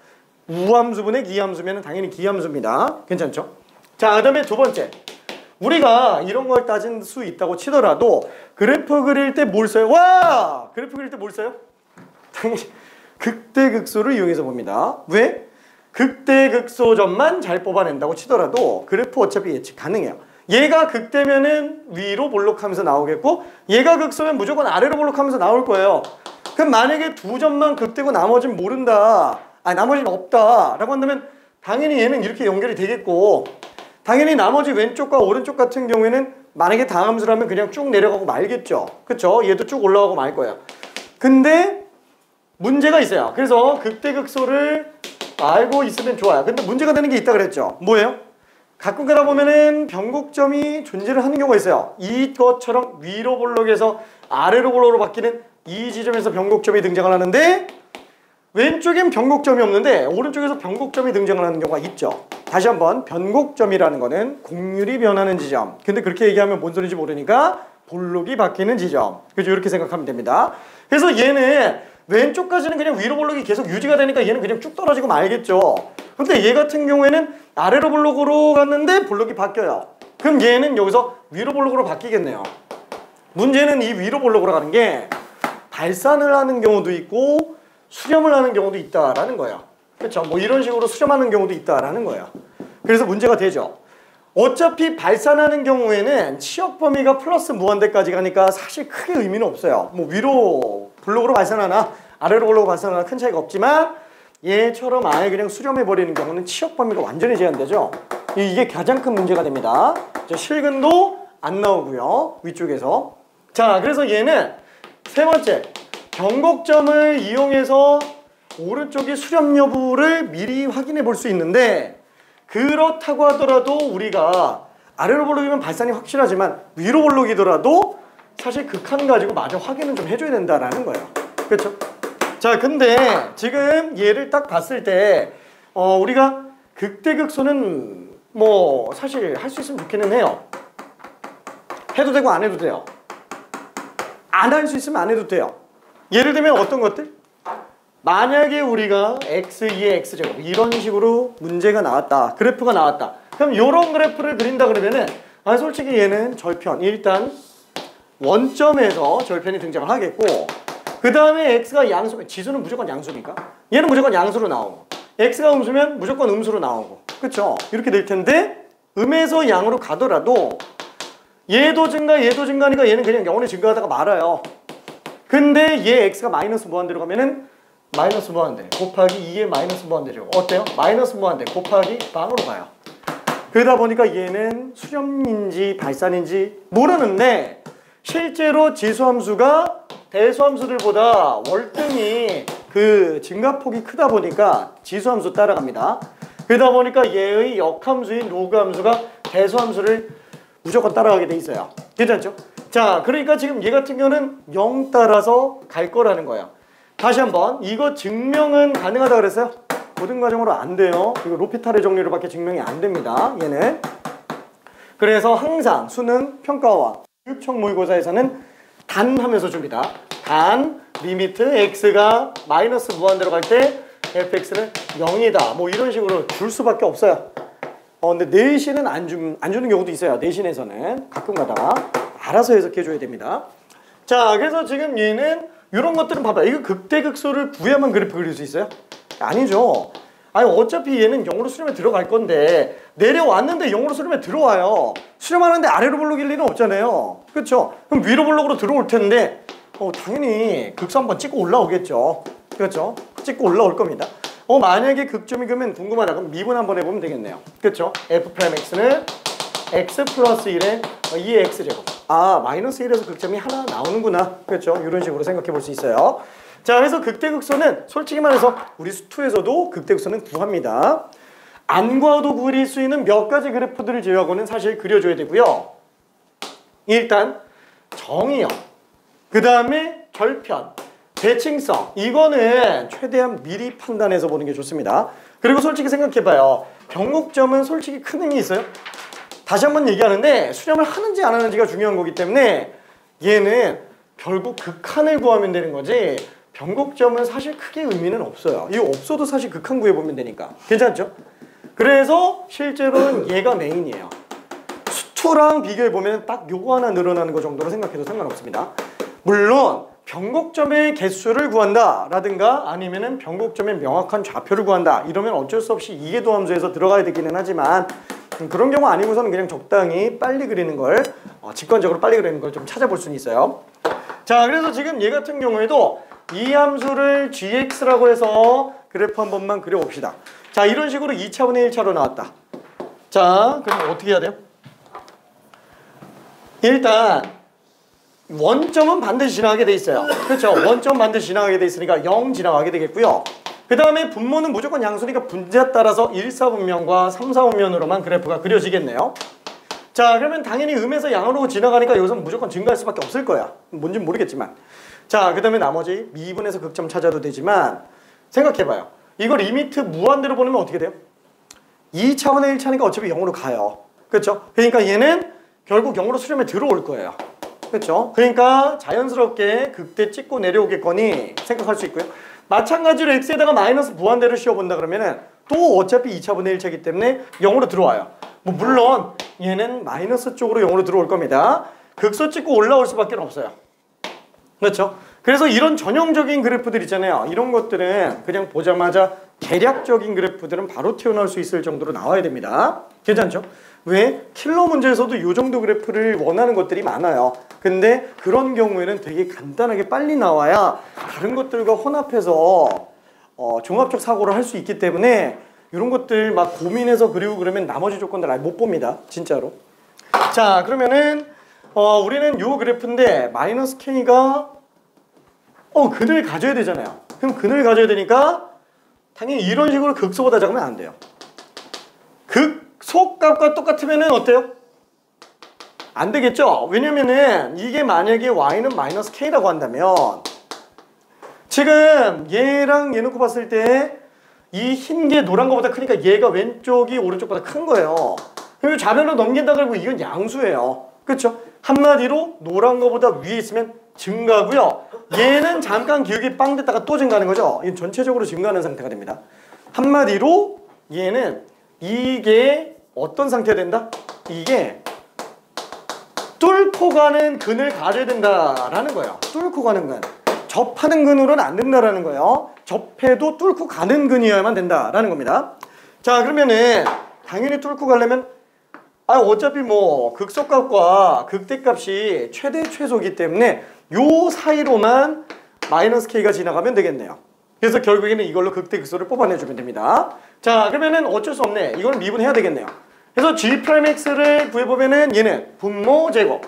우함수분의 기함수면 당연히 기함수입니다. 괜찮죠? 자, 그 다음에 두 번째. 우리가 이런 걸 따진 수 있다고 치더라도 그래프 그릴 때 뭘 써요? 와! 그래프 그릴 때 뭘 써요? 당연히 극대극소를 이용해서 봅니다. 왜? 극대극소점만 잘 뽑아낸다고 치더라도 그래프 어차피 예측 가능해요. 얘가 극대면은 위로 볼록하면서 나오겠고 얘가 극소면 무조건 아래로 볼록하면서 나올 거예요. 그럼 만약에 두 점만 극되고 나머지는 모른다, 아니 나머지는 없다 라고 한다면 당연히 얘는 이렇게 연결이 되겠고, 당연히 나머지 왼쪽과 오른쪽 같은 경우에는 만약에 다함수라면 그냥 쭉 내려가고 말겠죠. 그쵸? 얘도 쭉 올라가고 말 거예요. 근데 문제가 있어요. 그래서 극대극소를 알고 있으면 좋아요. 근데 문제가 되는 게 있다 그랬죠. 뭐예요? 가끔 가다 보면은 변곡점이 존재를 하는 경우가 있어요. 이것처럼 위로 볼록에서 아래로 볼록으로 바뀌는 이 지점에서 변곡점이 등장을 하는데, 왼쪽엔 변곡점이 없는데 오른쪽에서 변곡점이 등장을 하는 경우가 있죠. 다시 한번, 변곡점이라는 거는 곡률이 변하는 지점. 근데 그렇게 얘기하면 뭔 소리인지 모르니까 볼록이 바뀌는 지점. 그죠? 이렇게 생각하면 됩니다. 그래서 얘는 왼쪽까지는 그냥 위로 볼록이 계속 유지가 되니까 얘는 그냥 쭉 떨어지고 말겠죠. 근데 얘 같은 경우에는 아래로 볼록으로 갔는데 볼록이 바뀌어요. 그럼 얘는 여기서 위로 볼록으로 바뀌겠네요. 문제는 이 위로 볼록으로 가는 게 발산을 하는 경우도 있고 수렴을 하는 경우도 있다라는 거예요. 그렇죠? 뭐 이런 식으로 수렴하는 경우도 있다라는 거예요. 그래서 문제가 되죠. 어차피 발산하는 경우에는 치역 범위가 플러스 무한대까지 가니까 사실 크게 의미는 없어요. 뭐 위로 블록으로 발산하나 아래로 블록으로 발산하나 큰 차이가 없지만, 얘처럼 아예 그냥 수렴해버리는 경우는 치역 범위가 완전히 제한되죠. 이게 가장 큰 문제가 됩니다. 실근도 안 나오고요, 위쪽에서. 자, 그래서 얘는 세 번째, 변곡점을 이용해서 오른쪽의 수렴 여부를 미리 확인해 볼 수 있는데, 그렇다고 하더라도 우리가 아래로 볼록이면 발산이 확실하지만 위로 볼록이더라도 사실 극한 가지고 마저 확인은 좀 해줘야 된다라는 거예요. 그렇죠? 자, 근데 지금 얘를 딱 봤을 때 우리가 극대극소는 뭐 사실 할 수 있으면 좋기는 해요. 해도 되고 안 해도 돼요. 안 할 수 있으면 안 해도 돼요. 예를 들면 어떤 것들? 만약에 우리가 x2의 x제곱 이런 식으로 문제가 나왔다, 그래프가 나왔다. 그럼 이런 그래프를 그린다 그러면은 솔직히 얘는 절편, 일단 원점에서 절편이 등장을 하겠고, 그 다음에 x가 양수, 지수는 무조건 양수니까 얘는 무조건 양수로 나오고, x가 음수면 무조건 음수로 나오고, 그쵸? 이렇게 될 텐데, 음에서 양으로 가더라도 얘도 증가 얘도 증가니까 얘는 그냥 영원히 증가하다가 말아요. 근데 얘 x가 마이너스 무한대로 가면은 마이너스 무한대 곱하기 2의 마이너스 무한대죠. 어때요? 마이너스 무한대 곱하기 빵으로 가요. 그러다 보니까 얘는 수렴인지 발산인지 모르는데, 실제로 지수함수가 대수함수들보다 월등히 그 증가폭이 크다 보니까 지수함수 따라갑니다. 그러다 보니까 얘의 역함수인 로그함수가 대수함수를 무조건 따라가게 돼 있어요. 괜찮죠? 자, 그러니까 지금 얘 같은 경우는 0 따라서 갈 거라는 거예요. 다시 한번, 이거 증명은 가능하다 그랬어요? 고등 과정으로 안 돼요. 이거 로피탈의 정리로밖에 증명이 안 됩니다, 얘는. 그래서 항상 수능 평가와 교육청 모의고사에서는 단 하면서 줍니다. 단, 리미트 x가 마이너스 무한대로 갈 때 fx는 0이다. 뭐 이런 식으로 줄 수밖에 없어요. 근데 내신은 안 주는 경우도 있어요. 내신에서는 가끔 가다가 알아서 해석해줘야 됩니다. 자, 그래서 지금 얘는 이런 것들은 봐봐요. 이거 극대극소를 구해야만 그래프 그릴 수 있어요? 아니죠. 아니 어차피 얘는 0으로 수렴에 들어갈 건데 내려왔는데 0으로 수렴에 들어와요. 수렴하는데 아래로 볼록일 리는 없잖아요. 그렇죠? 그럼 위로 볼록으로 들어올 텐데 당연히 극소 한번 찍고 올라오겠죠. 그렇죠? 찍고 올라올 겁니다. 만약에 극점이 그러면 궁금하다. 그럼 미분 한번 해보면 되겠네요. 그렇죠? f'x는 x 플러스 1에 2의 x제곱. 마이너스 1에서 극점이 하나 나오는구나. 그렇죠? 이런 식으로 생각해 볼 수 있어요. 자, 그래서 극대극소는 솔직히 말해서 우리 수투에서도 극대극소는 구합니다. 안 구해도 그릴 수 있는 몇 가지 그래프들을 제외하고는 사실 그려줘야 되고요. 일단 정의역, 그 다음에 절편, 대칭성, 이거는 최대한 미리 판단해서 보는 게 좋습니다. 그리고 솔직히 생각해봐요. 변곡점은 솔직히 큰 의미 있어요? 다시 한번 얘기하는데 수렴을 하는지 안 하는지가 중요한 거기 때문에 얘는 결국 극한을 구하면 되는 거지 변곡점은 사실 크게 의미는 없어요. 이거 없어도 사실 극한 구해보면 되니까. 괜찮죠? 그래서 실제로는 얘가 메인이에요. 수투랑 비교해보면 딱 요거 하나 늘어나는 거 정도로 생각해도 상관없습니다. 물론 변곡점의 개수를 구한다 라든가 아니면은 변곡점의 명확한 좌표를 구한다 이러면 어쩔 수 없이 이해도함수에서 들어가야 되기는 하지만 그런 경우 아니고서는 그냥 적당히 빨리 그리는 걸 직관적으로 빨리 그리는 걸 좀 찾아볼 수는 있어요. 자, 그래서 지금 얘 같은 경우에도 이 함수를 gx라고 해서 그래프 한 번만 그려봅시다. 자, 이런 식으로 2차분의 1차로 나왔다. 자, 그럼 어떻게 해야 돼요? 일단 원점은 반드시 지나가게 돼 있어요. 그렇죠? 원점 반드시 지나가게 돼 있으니까 0 지나가게 되겠고요. 그 다음에 분모는 무조건 양수니까 분자 따라서 1사분면과 3사분면으로만 그래프가 그려지겠네요. 자, 그러면 당연히 음에서 양으로 지나가니까 여기서는 무조건 증가할 수밖에 없을 거야. 뭔지는 모르겠지만. 자, 그 다음에 나머지 미분에서 극점 찾아도 되지만 생각해봐요. 이거 리미트 무한대로 보내면 어떻게 돼요? 2차분의 1차니까 어차피 0으로 가요. 그렇죠? 그러니까 얘는 결국 0으로 수렴에 들어올 거예요. 그렇죠? 그러니까 자연스럽게 극대 찍고 내려오겠거니 생각할 수 있고요. 마찬가지로 x에다가 마이너스 무한대로 씌워본다 그러면은 또 어차피 2차분의 1차이기 때문에 0으로 들어와요. 뭐 물론 얘는 마이너스 쪽으로 0으로 들어올 겁니다. 극소 찍고 올라올 수밖에 없어요. 그렇죠? 그래서 이런 전형적인 그래프들 있잖아요. 이런 것들은 그냥 보자마자 대략적인 그래프들은 바로 튀어나올 수 있을 정도로 나와야 됩니다. 괜찮죠? 왜? 킬러 문제에서도 이 정도 그래프를 원하는 것들이 많아요. 근데 그런 경우에는 되게 간단하게 빨리 나와야 다른 것들과 혼합해서 종합적 사고를 할 수 있기 때문에 이런 것들 막 고민해서 그리고 그러면 나머지 조건들 아예 못 봅니다. 진짜로. 자, 그러면은 우리는 요 그래프인데 마이너스 k가 근을 가져야 되잖아요. 그럼 근을 가져야 되니까 당연히 이런 식으로 극소보다 작으면 안 돼요. 극소값과 똑같으면은 어때요? 안 되겠죠? 왜냐면은 이게 만약에 y는 마이너스 k라고 한다면 지금 얘랑 얘 놓고 봤을 때 이 흰 게 노란 거보다 크니까 얘가 왼쪽이 오른쪽보다 큰 거예요. 그리고 좌변으로 넘긴다 그러고 이건 양수예요. 그렇죠? 한마디로 노란 거보다 위에 있으면 증가고요. 얘는 잠깐 기울기 빵 됐다가 또 증가하는 거죠. 이건 전체적으로 증가하는 상태가 됩니다. 한마디로 얘는 이게 어떤 상태가 된다? 이게 뚫고 가는 근을 가져야 된다라는 거예요. 뚫고 가는 근. 접하는 근으로는 안 된다라는 거예요. 접해도 뚫고 가는 근이어야만 된다라는 겁니다. 자, 그러면은 당연히 뚫고 가려면 어차피 뭐 극소값과 극대값이 최대 최소이기 때문에 요 사이로만 마이너스 k가 지나가면 되겠네요. 그래서 결국에는 이걸로 극대 극소를 뽑아내주면 됩니다. 자, 그러면은 어쩔 수 없네. 이거는 미분해야 되겠네요. 그래서 g'x를 구해보면은 얘는 분모 제곱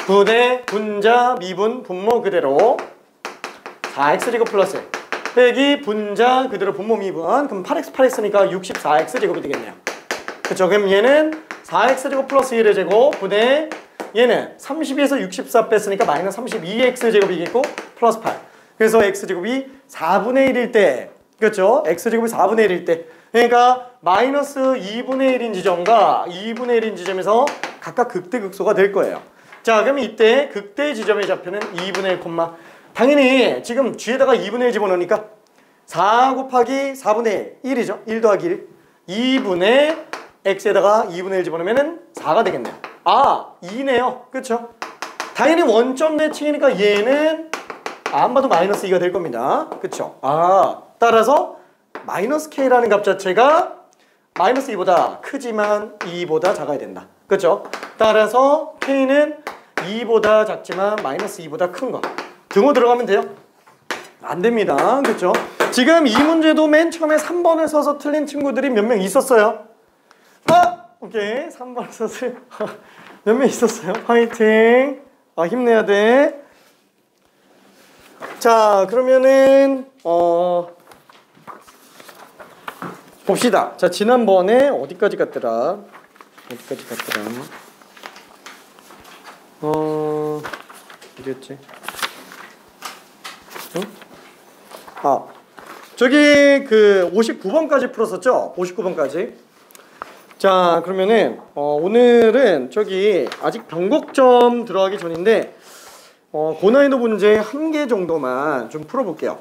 부대 분자 미분 분모 그대로 4x제곱 플러스 빼기 분자 그대로 분모 미분 그럼 8x 8x니까 64x제곱이 되겠네요. 그쵸? 그럼 얘는 4x제곱 플러스 1의 제곱 부대 얘는 32에서 64 뺐으니까 마이너스 32x제곱이겠고 플러스 8 그래서 x제곱이 4분의 1일 때 그렇죠? x제곱이 4분의 1일 때 그러니까 마이너스 2분의 1인 지점과 2분의 1인 지점에서 각각 극대극소가 될 거예요. 자, 그럼 이때 극대 지점의 좌표는 2분의 1, 당연히 지금 g에다가 2분의 1 집어넣으니까 4 곱하기 4분의 1, 1이죠. 1 더하기 1 2분의 x에다가 2분의 1 집어넣으면 4가 되겠네요. 2네요. 그쵸? 당연히 원점 대칭이니까 얘는 안 봐도 마이너스 2가 될 겁니다. 그쵸? 따라서 마이너스 k라는 값 자체가 마이너스 2보다 크지만 2보다 작아야 된다. 그쵸? 따라서 k는 2보다 작지만 마이너스 2보다 큰 거. 등호 들어가면 돼요? 안 됩니다. 그쵸? 지금 이 문제도 맨 처음에 3번을 써서 틀린 친구들이 몇 명 있었어요. 오케이. 3번을 써서 몇 명 있었어요. 화이팅. 힘내야 돼. 자, 그러면은 봅시다. 자, 지난번에 어디까지 갔더라? 어디였지? 응? 저기 그 59번까지 풀었었죠? 59번까지. 자, 그러면은 오늘은 저기 아직 변곡점 들어가기 전인데 고난이도 문제 1개 정도만 좀 풀어볼게요.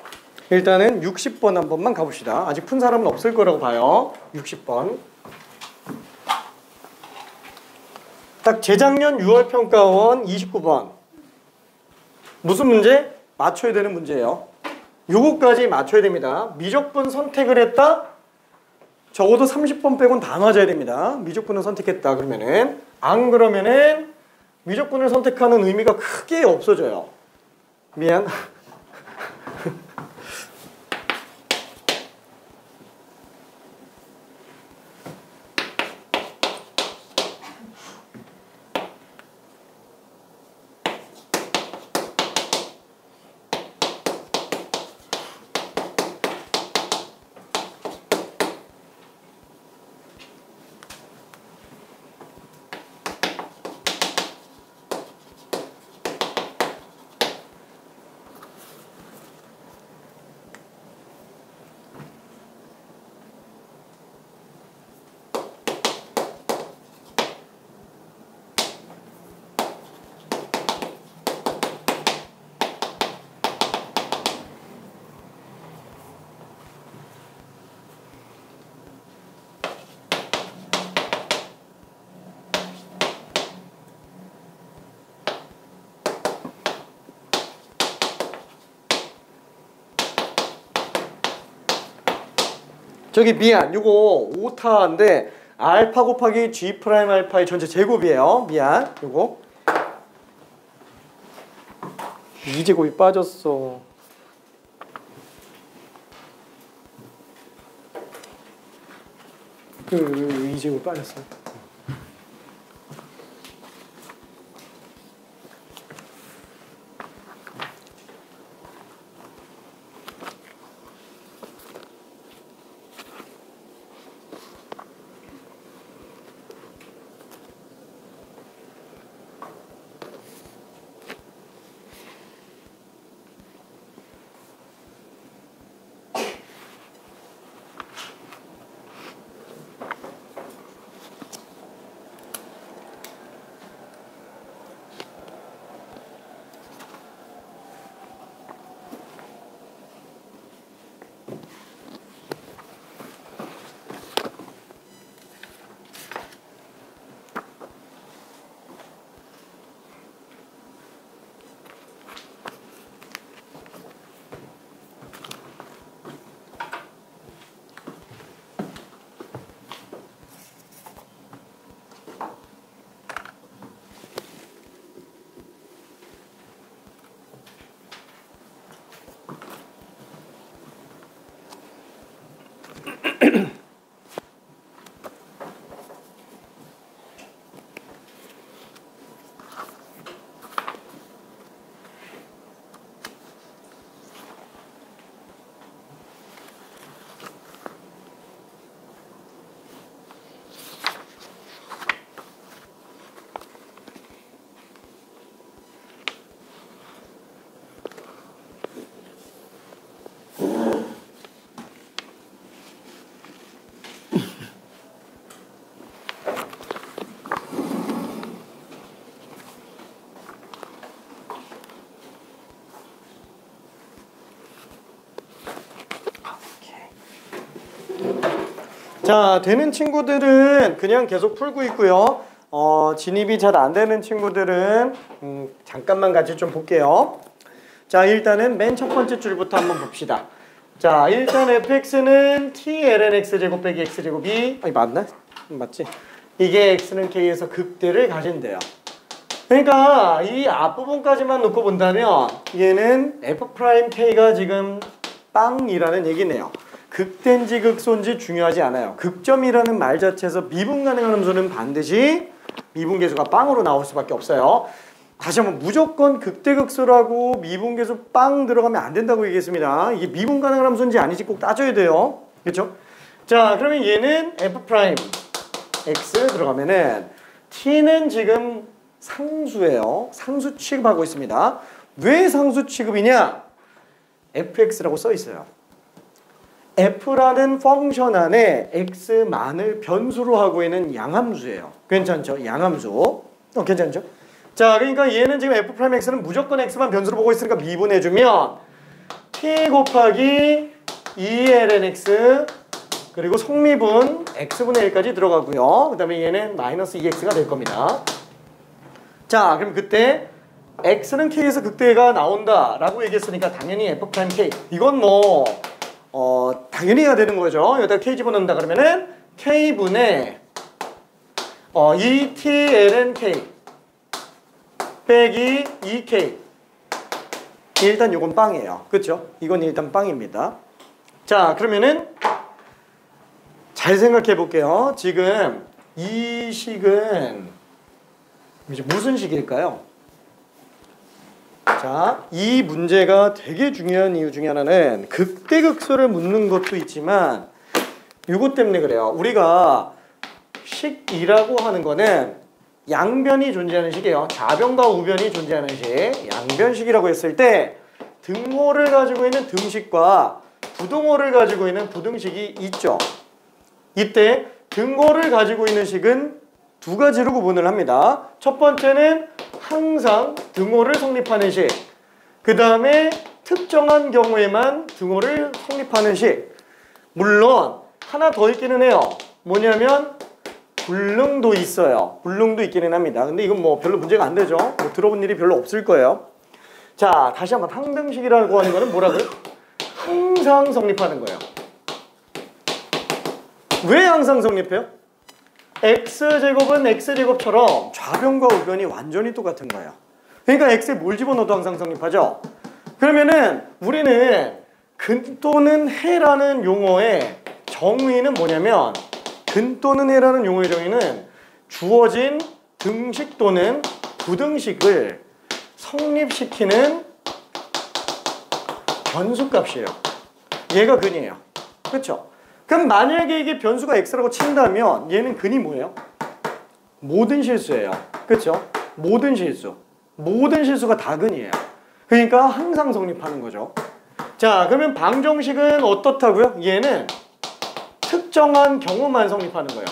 일단은 60번 한 번만 가봅시다. 아직 푼 사람은 없을 거라고 봐요. 60번. 딱 재작년 6월 평가원 29번. 무슨 문제? 맞춰야 되는 문제예요. 요거까지 맞춰야 됩니다. 미적분 선택을 했다? 적어도 30번 빼곤 다 맞아야 됩니다. 미적분을 선택했다 그러면은. 안 그러면은 미적분을 선택하는 의미가 크게 없어져요. 미안. 저기 미안, 요거 오타인데 알파 곱하기 G 프라임 알파의 전체 제곱이에요. 미안, 요거 2제곱이 빠졌어. 그 2제곱 빠졌어. 자, 되는 친구들은 그냥 계속 풀고 있고요. 진입이 잘 안 되는 친구들은 잠깐만 같이 좀 볼게요. 자, 일단은 맨 첫 번째 줄부터 한번 봅시다. 자, 일단 fx는 t ln x제곱 빼기 x제곱이 맞나? 맞지? 이게 x는 k에서 극대를 가진대요. 그러니까 이 앞부분까지만 놓고 본다면 얘는 f'k가 지금 빵이라는 얘기네요. 극대인지 극소인지 중요하지 않아요. 극점이라는 말 자체에서 미분 가능한 함수는 반드시 미분계수가 빵으로 나올 수밖에 없어요. 다시 한번 무조건 극대극소라고 미분계수 빵 들어가면 안 된다고 얘기했습니다. 이게 미분 가능한 함수인지 아닌지 꼭 따져야 돼요. 그렇죠? 자, 그러면 얘는 f'x 들어가면은 t는 지금 상수예요. 상수 취급하고 있습니다. 왜 상수 취급이냐? fx라고 써 있어요. f라는 펑션 안에 x만을 변수로 하고 있는 양함수예요. 괜찮죠? 양함수. 괜찮죠? 자, 그러니까 얘는 지금 f'x는 무조건 x만 변수로 보고 있으니까 미분해주면 t 곱하기 2ln x 그리고 성미분 x분의 1까지 들어가고요. 그 다음에 얘는 마이너스 2x가 될 겁니다. 자, 그럼 그때 x는 k에서 극대가 나온다 라고 얘기했으니까 당연히 f'k. 이건 뭐 당연히 해야 되는 거죠. 여기다 k 집어넣는다 그러면은 k분의 2t ln k 빼기 2k. 일단 요건 빵이에요. 그렇죠? 이건 일단 빵입니다. 자, 그러면은 잘 생각해 볼게요. 지금 이 식은 이제 무슨 식일까요? 자, 이 문제가 되게 중요한 이유 중에 하나는 극대극소를 묻는 것도 있지만 이것 때문에 그래요. 우리가 식이라고 하는 거는 양변이 존재하는 식이에요. 좌변과 우변이 존재하는 식. 양변식이라고 했을 때 등호를 가지고 있는 등식과 부등호를 가지고 있는 부등식이 있죠. 이때 등호를 가지고 있는 식은 두 가지로 구분을 합니다. 첫 번째는 항상 등호를 성립하는 식. 그 다음에 특정한 경우에만 등호를 성립하는 식. 물론 하나 더 있기는 해요. 뭐냐면 불능도 있어요. 불능도 있기는 합니다. 근데 이건 뭐 별로 문제가 안 되죠. 뭐 들어본 일이 별로 없을 거예요. 자, 다시 한번 항등식이라고 하는 거는 뭐라고요? 항상 성립하는 거예요. 왜 항상 성립해요? x제곱은 x제곱처럼 좌변과 우변이 완전히 똑같은 거예요. 그러니까 x에 뭘 집어넣어도 항상 성립하죠. 그러면은 우리는 근 또는 해라는 용어의 정의는 뭐냐면, 근 또는 해라는 용어의 정의는 주어진 등식 또는 부등식을 성립시키는 변수값이에요. 얘가 근이에요. 그렇죠? 그럼 만약에 이게 변수가 x라고 친다면 얘는 근이 뭐예요? 모든 실수예요. 그렇죠? 모든 실수. 모든 실수가 다 근이에요. 그러니까 항상 성립하는 거죠. 자, 그러면 방정식은 어떻다고요? 얘는 특정한 경우만 성립하는 거예요.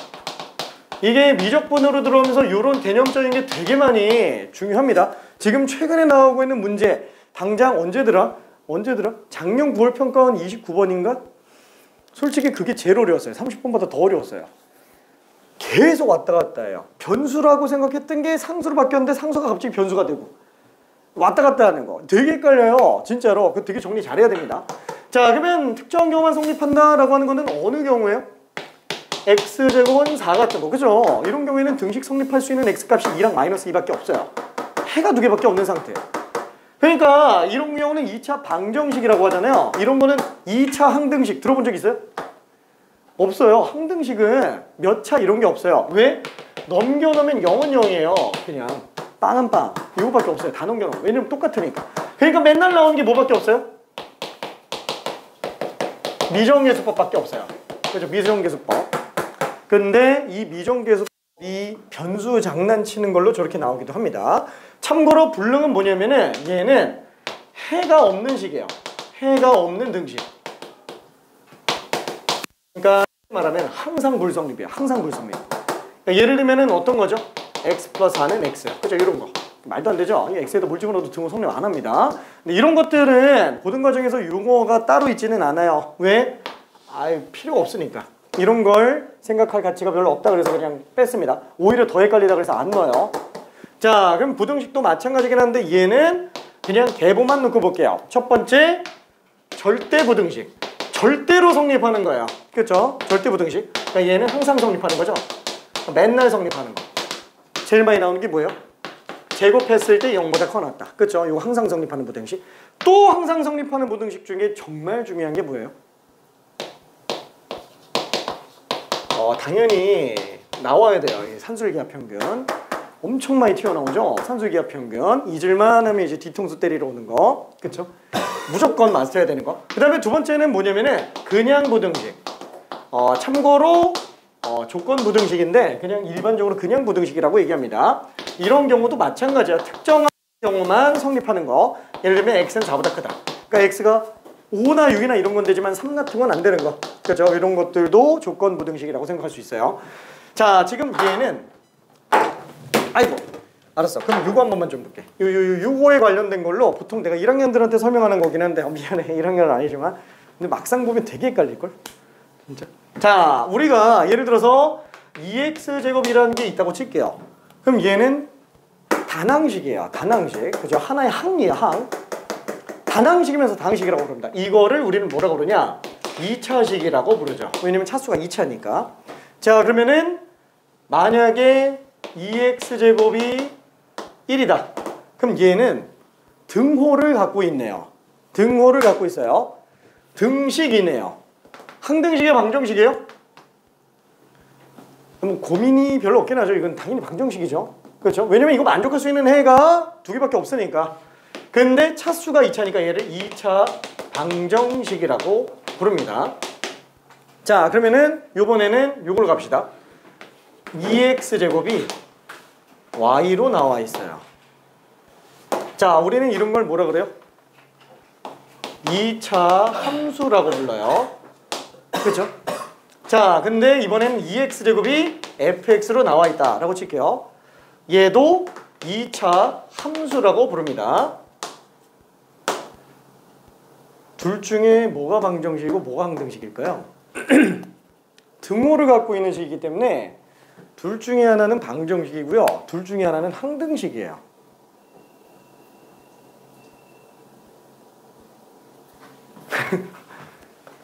이게 미적분으로 들어오면서 이런 개념적인 게 되게 많이 중요합니다. 지금 최근에 나오고 있는 문제, 당장 언제더라? 작년 9월 평가원 29번인가? 솔직히 그게 제일 어려웠어요. 30번보다 더 어려웠어요. 계속 왔다 갔다 해요. 변수라고 생각했던 게 상수로 바뀌었는데 상수가 갑자기 변수가 되고 왔다 갔다 하는 거 되게 헷갈려요. 진짜로. 그거 되게 정리 잘해야 됩니다. 자, 그러면 특정한 경우만 성립한다라고 하는 거는 어느 경우예요? x제곱은 4 같은 거. 그죠? 이런 경우에는 등식 성립할 수 있는 x값이 2랑 마이너스 2밖에 없어요. 해가 2개밖에 없는 상태예요. 그러니까 이런 경우는 2차 방정식이라고 하잖아요. 이런 거는 2차 항등식 들어본 적 있어요? 없어요. 항등식은 몇 차 이런 게 없어요. 왜? 넘겨놓으면 0은 0이에요. 그냥 빵은 빵. 이거밖에 없어요. 다 넘겨놓으면. 왜냐면 똑같으니까. 그러니까 맨날 나오는 게 뭐밖에 없어요? 미정계수법밖에 없어요. 그죠? 미정계수법. 근데 이 미정계수법이 변수 장난치는 걸로 저렇게 나오기도 합니다. 참고로 불능은 뭐냐면은 얘는 해가 없는 식이에요. 해가 없는 등식. 그러니까 말하면 항상 불성립이에요. 항상 불성립. 그러니까 예를 들면은 어떤 거죠? x 플러스 4는 x. 그죠? 이런 거. 말도 안 되죠? 이 x에도 뭘 집어넣어도 등호 성립 안 합니다. 근데 이런 것들은 보는 과정에서 용어가 따로 있지는 않아요. 왜? 필요가 없으니까. 이런 걸 생각할 가치가 별로 없다 그래서 그냥 뺐습니다. 오히려 더 헷갈리다 그래서 안 넣어요. 자, 그럼 부등식도 마찬가지긴 한데 얘는 그냥 계보만 놓고 볼게요. 첫 번째, 절대 부등식. 절대로 성립하는 거예요. 그렇죠? 절대 부등식. 그러니까 얘는 항상 성립하는 거죠. 맨날 성립하는 거. 제일 많이 나오는 게 뭐예요? 제곱했을 때 0보다 커 낫다. 그렇죠? 이거 항상 성립하는 부등식. 또 항상 성립하는 부등식 중에 정말 중요한 게 뭐예요? 당연히 나와야 돼요. 산술기하 평균. 엄청 많이 튀어나오죠? 산술기하 평균. 잊을만 하면 이제 뒤통수 때리러 오는 거. 그쵸? 무조건 맞춰야 되는 거. 그 다음에 두 번째는 뭐냐면은 그냥 부등식. 참고로 조건 부등식인데 그냥 일반적으로 그냥 부등식이라고 얘기합니다. 이런 경우도 마찬가지야. 특정한 경우만 성립하는 거. 예를 들면 x는 4보다 크다. 그러니까 x가 5나 6이나 이런 건 되지만 3 같은 건 안 되는 거. 그죠? 이런 것들도 조건 부등식이라고 생각할 수 있어요. 자, 지금 얘는 아이고 알았어. 그럼 요거 한 번만 좀 볼게. 요거에 관련된 걸로 보통 내가 1학년들한테 설명하는 거긴 한데 미안해. 1학년은 아니지만 근데 막상 보면 되게 헷갈릴걸? 진짜. 자, 우리가 예를 들어서 2x제곱이라는 게 있다고 칠게요. 그럼 얘는 단항식이에요. 단항식. 그죠? 하나의 항이에요. 항. 단항식이면서 당식이라고 부릅니다. 이거를 우리는 뭐라고 그러냐? 2차식이라고 부르죠. 왜냐면 차수가 2차니까. 자, 그러면은 만약에 2x제곱이 1이다. 그럼 얘는 등호를 갖고 있네요. 등호를 갖고 있어요. 등식이네요. 항등식이에요? 방정식이에요? 그럼 고민이 별로 없긴 하죠. 이건 당연히 방정식이죠. 그렇죠? 왜냐면 이거 만족할 수 있는 해가 2개밖에 없으니까. 근데 차수가 2차니까 얘를 2차 방정식이라고 부릅니다. 자, 그러면은 요번에는 요걸로 갑시다. 2x제곱이 y로 나와 있어요. 자, 우리는 이런 걸 뭐라 그래요? 2차 함수라고 불러요. 그렇죠? 자, 근데 이번에는 2x제곱이 fx로 나와 있다 라고 칠게요. 얘도 2차 함수라고 부릅니다. 둘 중에 뭐가 방정식이고 뭐가 항등식일까요? 등호를 갖고 있는 식이기 때문에 둘 중에 하나는 방정식이고요. 둘 중에 하나는 항등식이에요.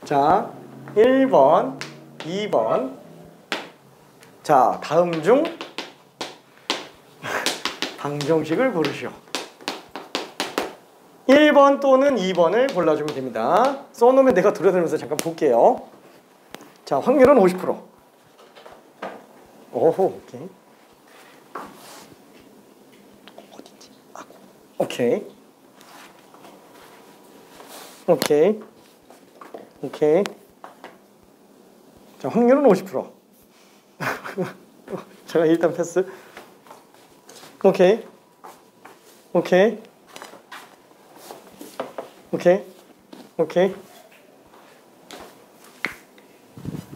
자, 1번 2번. 자, 다음 중 방정식을 고르시오. 1번 또는 2번을 골라주면 됩니다. 써놓으면 내가 돌아다니면서 잠깐 볼게요. 자, 확률은 50%. 오호, 오케이. 어딨지? 오케이. 오케이. 오케이. 자, 확률은 50%. 제가 일단 패스. 오케이. 오케이. 오케이. 오케이.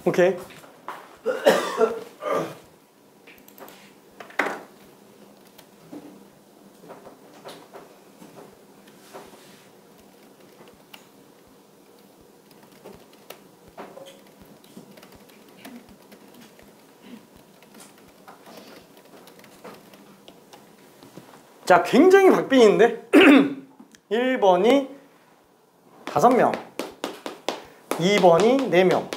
오케이. 자, 굉장히 박빙인데 1번이 5명, 2번이 4명.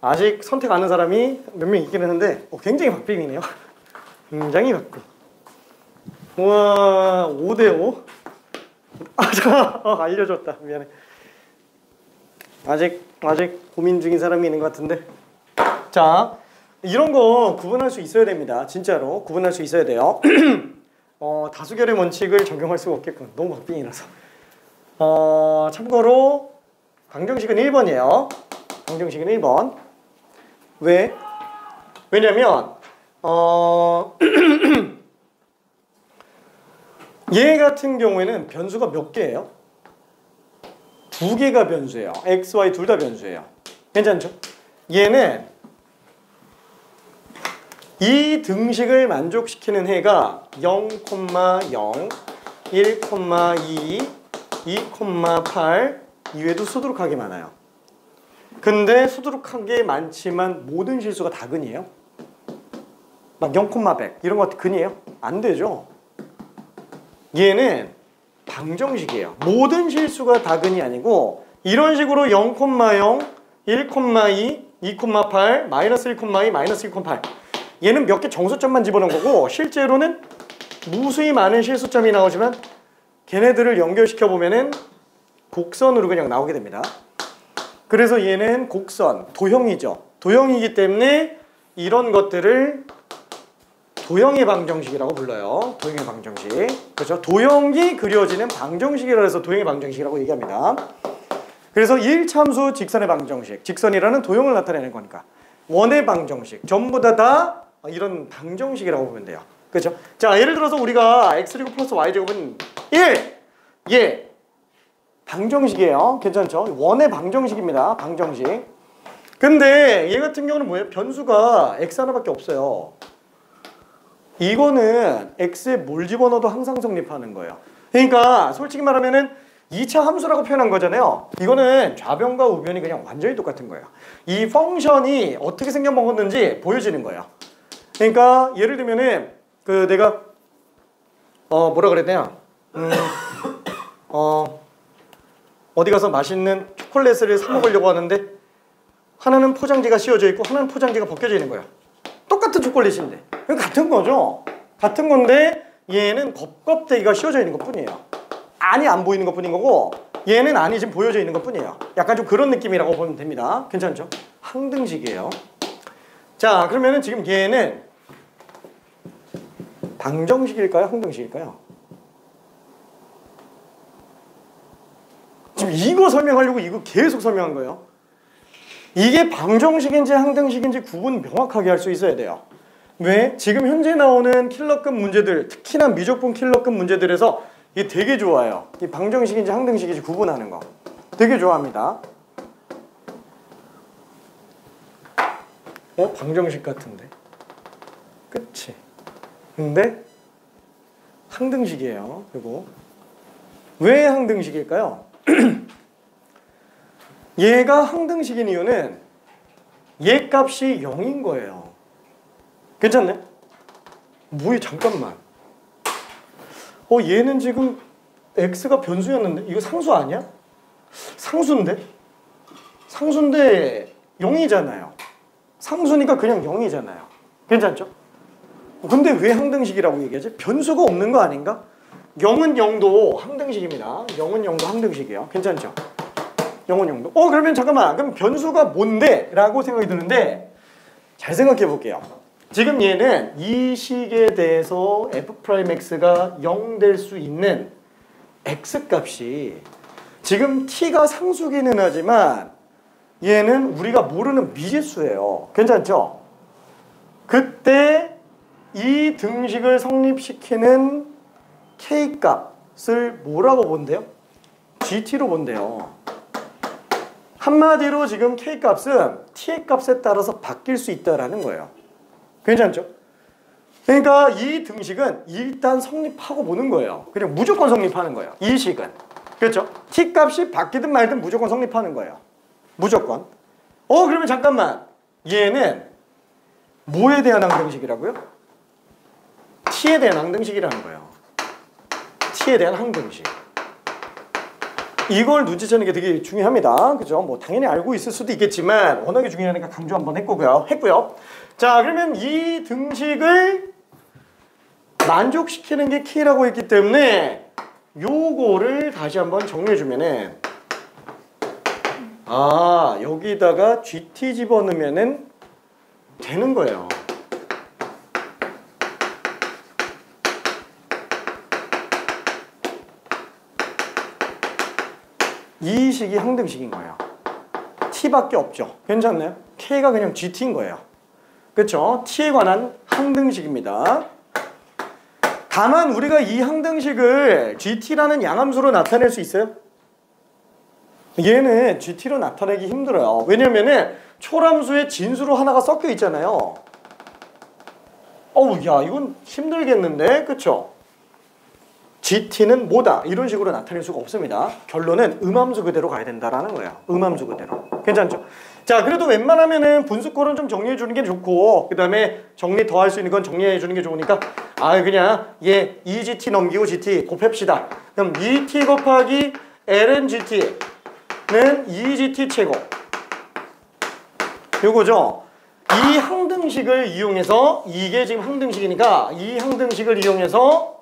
아직 선택 안 한 사람이 몇 명 있긴 했는데 굉장히 박빙이네요. 굉장히 박빙. 우와, 5대5. 아, 잠깐, 알려줬다. 미안해. 아직 고민 중인 사람이 있는 것 같은데. 자, 이런 거 구분할 수 있어야 됩니다. 진짜로 구분할 수 있어야 돼요. 다수결의 원칙을 적용할 수가 없겠군. 너무 박빙이라서. 참고로 방정식은 1번이에요. 방정식은 1번. 왜? 왜냐면 얘 같은 경우에는 변수가 몇 개예요? 2개가 변수예요. x, y 둘 다 변수예요. 괜찮죠? 얘는 이 등식을 만족시키는 해가 0, 0, 1, 2, 2,8 이외에도 수두룩하게 많아요. 근데 수두룩하게 많지만 모든 실수가 다 근이에요? 막 0,100 이런 거 근이에요? 안 되죠. 얘는 방정식이에요. 모든 실수가 다 근이 아니고 이런 식으로 0,0, 1,2, 2,8, 마이너스 1,2, 마이너스 1,8 얘는 몇 개 정수점만 집어넣은 거고 실제로는 무수히 많은 실수점이 나오지만 걔네들을 연결시켜 보면은 곡선으로 그냥 나오게 됩니다. 그래서 얘는 곡선, 도형이죠. 도형이기 때문에 이런 것들을 도형의 방정식이라고 불러요. 도형의 방정식. 그렇죠? 도형이 그려지는 방정식이라 해서 도형의 방정식이라고 얘기합니다. 그래서 1참수 직선의 방정식, 직선이라는 도형을 나타내는 거니까 원의 방정식, 전부 다 이런 방정식이라고 보면 돼요. 그렇죠? 자, 예를 들어서 우리가 x제곱 플러스 y제곱은 1! 예! 방정식이에요. 괜찮죠? 원의 방정식입니다. 방정식. 근데 얘 같은 경우는 뭐예요? 변수가 x 하나밖에 없어요. 이거는 x에 뭘 집어넣어도 항상 성립하는 거예요. 그러니까 솔직히 말하면은 2차 함수라고 표현한 거잖아요. 이거는 좌변과 우변이 그냥 완전히 똑같은 거예요. 이 펑션이 어떻게 생겨먹었는지 보여지는 거예요. 그러니까 예를 들면은 내가 뭐라 그래야 되냐? 어디 가서 맛있는 초콜릿을 사 먹으려고 하는데 하나는 포장지가 씌워져 있고 하나는 포장지가 벗겨져 있는 거예요. 똑같은 초콜릿인데 같은 거죠. 같은 건데 얘는 겉껍데기가 씌워져 있는 것 뿐이에요. 안이 안 보이는 것 뿐인 거고 얘는 안이 지금 보여져 있는 것 뿐이에요. 약간 좀 그런 느낌이라고 보면 됩니다. 괜찮죠? 항등식이에요. 자, 그러면은 지금 얘는 방정식일까요? 항등식일까요? 지금 이거 설명하려고 이거 계속 설명한 거예요. 이게 방정식인지 항등식인지 구분 명확하게 할 수 있어야 돼요. 왜? 지금 현재 나오는 킬러급 문제들, 특히나 미적분 킬러급 문제들에서 이게 되게 좋아요. 이 방정식인지 항등식인지 구분하는 거 되게 좋아합니다. 방정식 같은데? 그치? 근데 항등식이에요. 그리고 왜 항등식일까요? 얘가 항등식인 이유는 얘 값이 0인 거예요. 괜찮네? 뭐야, 잠깐만. 얘는 지금 x가 변수였는데 이거 상수 아니야? 상수인데? 상수인데 0이잖아요. 상수니까 그냥 0이잖아요. 괜찮죠? 근데 왜 항등식이라고 얘기하지? 변수가 없는 거 아닌가? 0은 0도 항등식입니다. 0은 0도 항등식이에요. 괜찮죠? 0은 0도. 그러면 잠깐만. 그럼 변수가 뭔데? 라고 생각이 드는데 잘 생각해 볼게요. 지금 얘는 이 식에 대해서 f'x가 0 될 수 있는 x값이 지금 t가 상수기는 하지만 얘는 우리가 모르는 미지수예요. 괜찮죠? 그때 이 등식을 성립시키는 k값을 뭐라고 본대요? gt로 본대요. 한마디로 지금 k값은 t의 값에 따라서 바뀔 수 있다라는 거예요. 괜찮죠? 그러니까 이 등식은 일단 성립하고 보는 거예요. 그냥 무조건 성립하는 거예요. 이 식은. 그렇죠? t값이 바뀌든 말든 무조건 성립하는 거예요. 무조건. 그러면 잠깐만. 얘는 뭐에 대한 항등식이라고요? t에 대한 항등식이라는 거예요. t에 대한 항등식. 이걸 눈치채는 게 되게 중요합니다. 그죠? 뭐 당연히 알고 있을 수도 있겠지만 워낙에 중요하니까 강조 한번 했고요. 자, 그러면 이 등식을 만족시키는 게 k라고 했기 때문에 요거를 다시 한번 정리해 주면은 여기다가 gt 집어넣으면은 되는 거예요. 이 식이 항등식인 거예요. t밖에 없죠. 괜찮나요? k가 그냥 gt인 거예요. 그렇죠? t에 관한 항등식입니다. 다만 우리가 이 항등식을 gt라는 양함수로 나타낼 수 있어요? 얘는 gt로 나타내기 힘들어요. 왜냐면은 초람수에 진수로 하나가 섞여 있잖아요. 야, 이건 힘들겠는데? 그쵸? gt는 뭐다? 이런 식으로 나타낼 수가 없습니다. 결론은 음함수 그대로 가야 된다라는 거예요. 음함수 그대로. 괜찮죠? 자, 그래도 웬만하면은 분수꼴은 좀 정리해 주는 게 좋고, 그 다음에 정리 더 할 수 있는 건 정리해 주는 게 좋으니까, 그냥 얘 2gt 넘기고 gt 곱합시다. 그럼 2t 곱하기 ln gt는 2gt 제곱. 요거죠? 이 항등식을 이용해서, 이게 지금 항등식이니까 이 항등식을 이용해서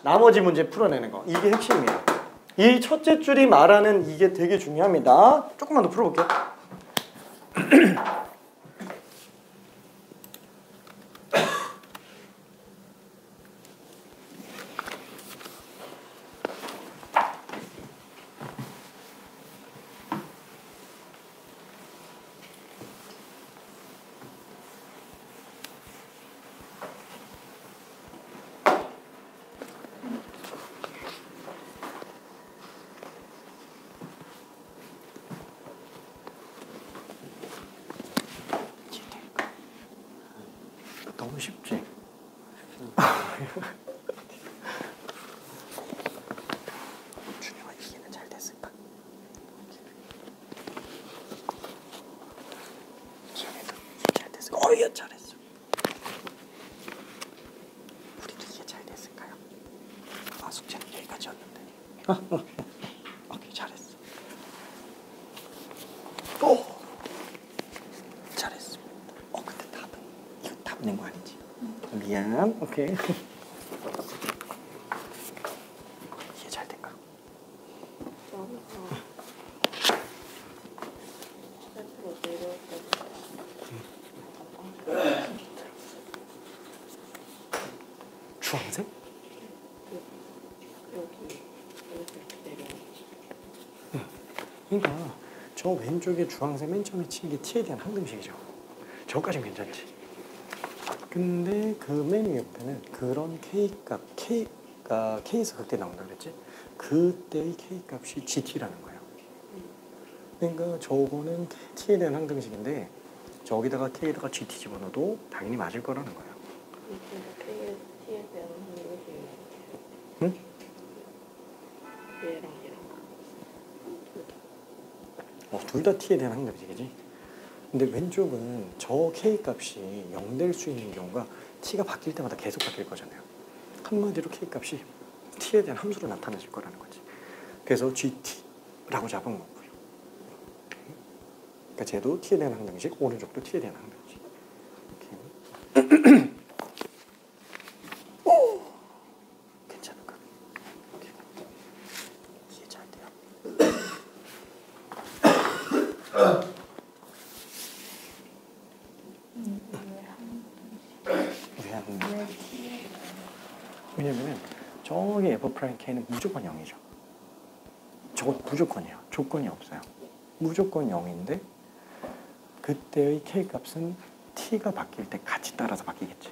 나머지 문제 풀어내는 거. 이게 핵심이에요. 이 첫째 줄이 말하는 이게 되게 중요합니다. 조금만 더 풀어볼게요. 너무 쉽지? 준영아, 이해는 잘 됐을까? 준영이도 이해 잘 됐을까? 이해 잘했어. 우리도 이해 잘 됐을까요? 숙제는 여기까지였는데. 오케이, 잘했어. 잘했습니다. 근데 이거 답 낸 거 아니지? 미안. 오케이. 이해 잘 될까? 주황색? 그러니까 저 왼쪽에 주황색 맨 처음에 치는 게 t에 대한 항등식이죠. 저까지는 괜찮지. 근데 그 맨 위에 옆에는 그런 k값, k에서 극대 나온다 그랬지? 그때의 k값이 gt라는 거예요. 그러니까 저거는 t에 대한 항등식인데 저기다가 k에다가 gt 집어넣어도 당연히 맞을 거라는 거예요. t에 대한 항등식이 응? 얘랑 둘 다 t에 대한 항등식이지. 근데 왼쪽은 저 k값이 0 될 수 있는 경우가 t가 바뀔 때마다 계속 바뀔 거잖아요. 한마디로 k값이 t에 대한 함수로 나타나질 거라는 거지. 그래서 gt라고 잡은 거고요. 그러니까 쟤도 t에 대한 항등식, 오른쪽도 t에 대한 항등식. 왜냐면은 저기 F'K는 무조건 0이죠. 저건 무조건이에요. 조건이 없어요. 무조건 0인데 그때의 K 값은 T가 바뀔 때 같이 따라서 바뀌겠지.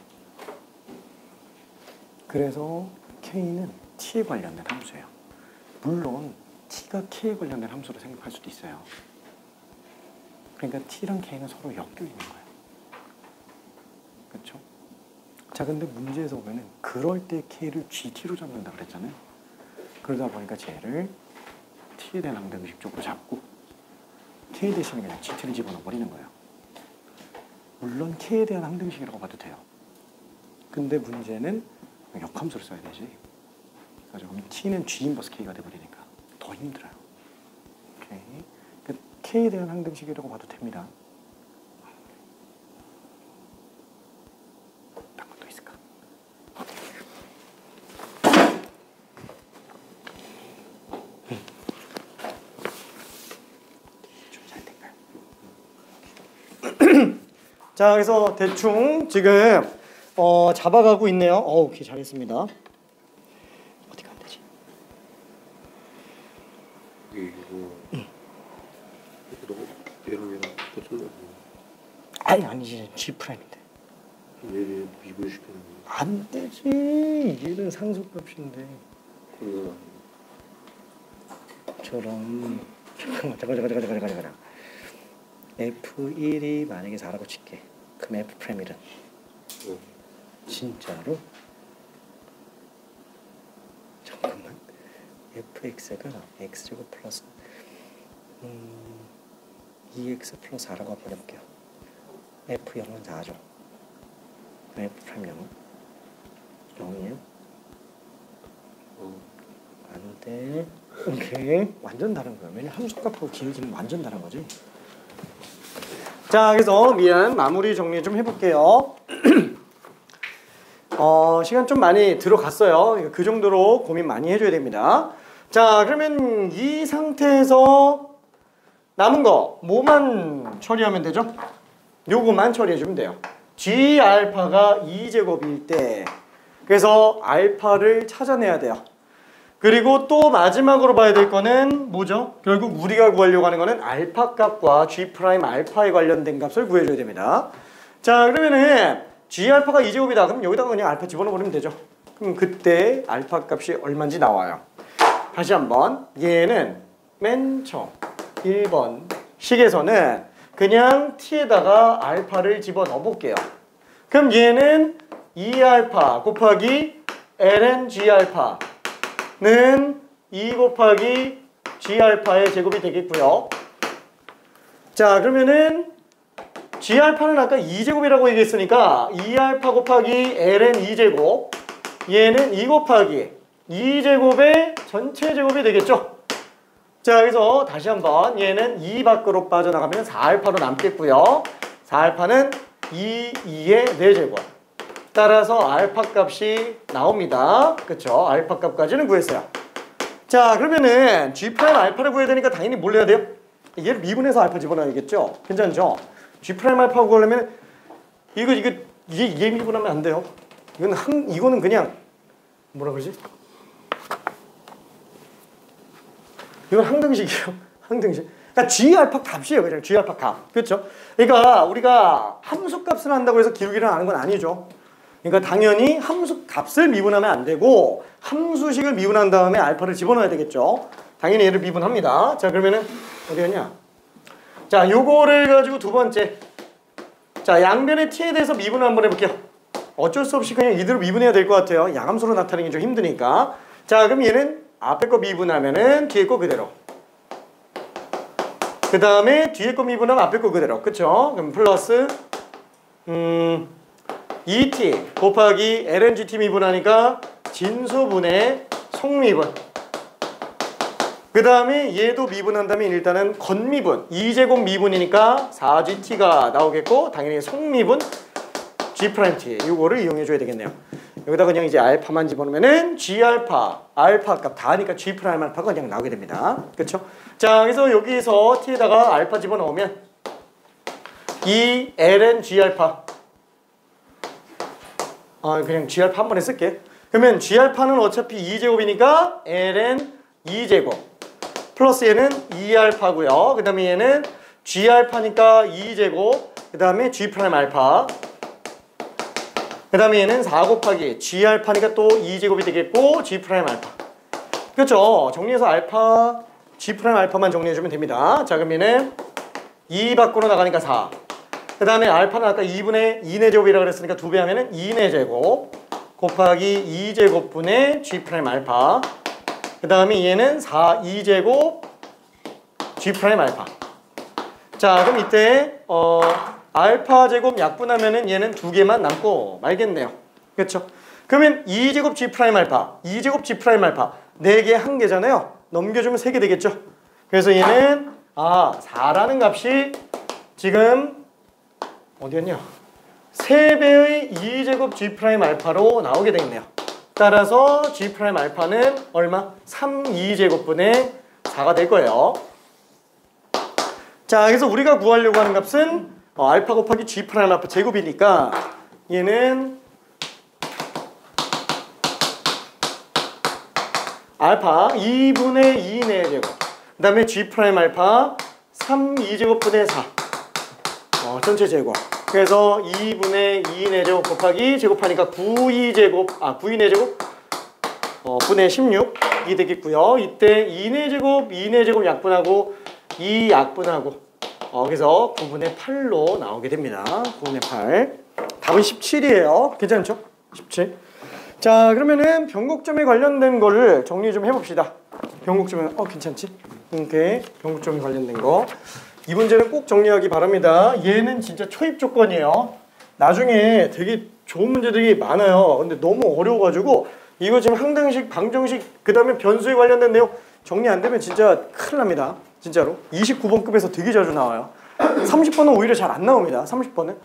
그래서 K는 T에 관련된 함수예요. 물론 T가 K에 관련된 함수로 생각할 수도 있어요. 그러니까 T랑 K는 서로 엮여 있는 거예요. 그렇죠? 자, 근데 문제에서 보면은 그럴 때 K를 GT로 잡는다 그랬잖아요. 그러다 보니까 쟤를 T에 대한 항등식적으로 잡고 K 대신에 그냥 GT를 집어넣어 버리는 거예요. 물론 K에 대한 항등식이라고 봐도 돼요. 근데 문제는 역함수를 써야 되지. 그래서 그럼 T는 G 인버스 K가 돼버리니까 더 힘들어요. 오케이. 그 K에 대한 항등식이라고 봐도 됩니다. 어떤 것도 있을까? 좀 잘 될까요? 자, 그래서 대충 지금 잡아가고 있네요. 오케이, 잘했습니다. 어디 가면 되지? 이거 너무 얘랑 붙였나? 아니지, G 프라임인데. 얘 미분시키는 거. 안 되지. 얘는 상수값인데. 그거 저런 잠깐. F1이 만약에 4라고 칠게. 그럼 F 프라임 1은 진짜로? 잠깐만. fx가 x제곱 플러스 2x 플러스 4라고 한번 해볼게요. f0은 4죠. f 프라임 0은 0이에요? 안 돼. 오케이. 완전 다른 거야. 왜냐면 함수값하고 기울기는 완전 다른 거지. 자, 그래서 마무리 정리 좀 해볼게요. 시간 좀 많이 들어갔어요. 그 정도로 고민 많이 해줘야 됩니다. 자, 그러면 이 상태에서 남은 거 뭐만 처리하면 되죠? 요거만 처리해주면 돼요. G 알파가 2제곱일 때, 그래서 알파를 찾아내야 돼요. 그리고 또 마지막으로 봐야 될 거는 뭐죠? 결국 우리가 구하려고 하는 거는 알파 값과 G 프라임 알파에 관련된 값을 구해줘야 됩니다. 자, 그러면은 G 알파가 2제곱이다. 그럼 여기다가 그냥 알파 집어넣어 버리면 되죠. 그럼 그때 알파 값이 얼마인지 나와요. 다시 한번, 얘는 맨 처음 1번 식에서는 그냥 T에다가 알파를 집어넣어 볼게요. 그럼 얘는 2알파 곱하기 ln G 알파 는 2 곱하기 G알파의 제곱이 되겠고요. 자, 그러면은 G알파는 아까 2제곱이라고 얘기했으니까 2알파 곱하기 ln 2제곱, 얘는 2 곱하기 2제곱의 전체 제곱이 되겠죠. 자, 그래서 다시 한번 얘는 2 밖으로 빠져나가면 4알파로 남겠고요. 4알파는 2의 4제곱. 따라서 알파 값이 나옵니다. 그쵸? 알파 값까지는 구했어요. 자, 그러면은 G 프라임 알파를 구해야 되니까 당연히 뭘 해야 돼요? 얘를 미분해서 알파 집어넣어야겠죠? 괜찮죠? G 프라임 알파 구하려면 이게 미분하면 안 돼요. 이거는 그냥 뭐라 그러지? 이건 항등식이에요. 항등식. 그러니까 G 알파 값이에요. 그냥 G 알파 값. 그렇죠? 그러니까 우리가 함수 값을 한다고 해서 기울기를 아는 건 아니죠. 그러니까 당연히 함수 값을 미분하면 안 되고 함수식을 미분한 다음에 알파를 집어넣어야 되겠죠. 당연히 얘를 미분합니다. 자, 그러면은 어디 갔냐? 자, 요거를 가지고 두 번째. 자, 양변의 t에 대해서 미분을 한번 해볼게요. 어쩔 수 없이 그냥 이대로 미분해야 될 것 같아요. 양함수로 나타내기 좀 힘드니까. 자, 그럼 얘는 앞에 거 미분하면은 뒤에 거 그대로. 그 다음에 뒤에 거 미분하면 앞에 거 그대로. 그쵸? 그럼 플러스 2t 곱하기 lngt 미분하니까 진수분의 속미분. 그 다음에 얘도 미분한다면 일단은 건미분 2제곱 미분이니까 4gt가 나오겠고 당연히 속미분 g't 이거를 이용해 줘야 되겠네요. 여기다 그냥 이제 알파만 집어넣으면은 G 알파, 알파 값 다 하니까 G 프라임 알파가 그냥 나오게 됩니다. 그렇죠? 자, 그래서 여기서 T에다가 알파 집어넣으면 이 ln G 알파. 그냥 G 알파 한 번에 쓸게. 그러면 G 알파는 어차피 2제곱이니까 ln 2제곱 플러스 얘는 2알파고요. 그 다음에 얘는 G 알파니까 2제곱 그 다음에 G 프라임 알파 그 다음에 얘는 4 곱하기 G 알파니까 또 2제곱이 되겠고 G 프라임 알파. 그렇죠? 정리해서 알파 G 프라임 알파만 정리해주면 됩니다. 자, 그럼 얘는 2 밖으로 나가니까 4. 그 다음에 알파는 아까 2분의 2네 제곱이라고 그랬으니까 2배 하면은 2네 제곱 곱하기 2제곱분의 G 프라임 알파. 그 다음에 얘는 2제곱 G 프라임 알파. 자, 그럼 이때 알파 제곱 약분하면은 얘는 2개만 남고 말겠네요. 그렇죠? 그러면 2제곱 G 프라임 알파, 2제곱 G 프라임 알파 4개 1개잖아요. 넘겨주면 3개 되겠죠? 그래서 얘는 4라는 값이 지금 어디였냐? 3배의 2제곱 G 프라임 알파로 나오게 되겠네요. 따라서 G 프라임 알파는 얼마? 3 2제곱분의 4가 될 거예요. 자, 그래서 우리가 구하려고 하는 값은 알파 곱하기 G 프라임 알파 제곱이니까 얘는 알파 2분의 2네 제곱 그 다음에 G 프라임 알파 3 2제곱분의 4 전체 제곱. 그래서 2분의 2네 제곱 곱하기 제곱하니까 9이제곱 9이네 제곱 분의 16이 되겠고요. 이때 2네 제곱 약분하고 2 약분하고 그래서 9분의 8로 나오게 됩니다. 9분의 8. 답은 17이에요. 괜찮죠? 17. 자, 그러면은 변곡점에 관련된 거를 정리 좀 해봅시다. 변곡점에 괜찮지? 오케이. 변곡점에 관련된 거. 이 문제는 꼭 정리하기 바랍니다. 얘는 진짜 초입 조건이에요. 나중에 되게 좋은 문제들이 많아요. 근데 너무 어려워가지고 이거 지금 항등식, 방정식, 그 다음에 변수에 관련된 내용 정리 안 되면 진짜 큰일 납니다. 진짜로. 29번급에서 되게 자주 나와요. 30번은 오히려 잘 안 나옵니다. 30번은.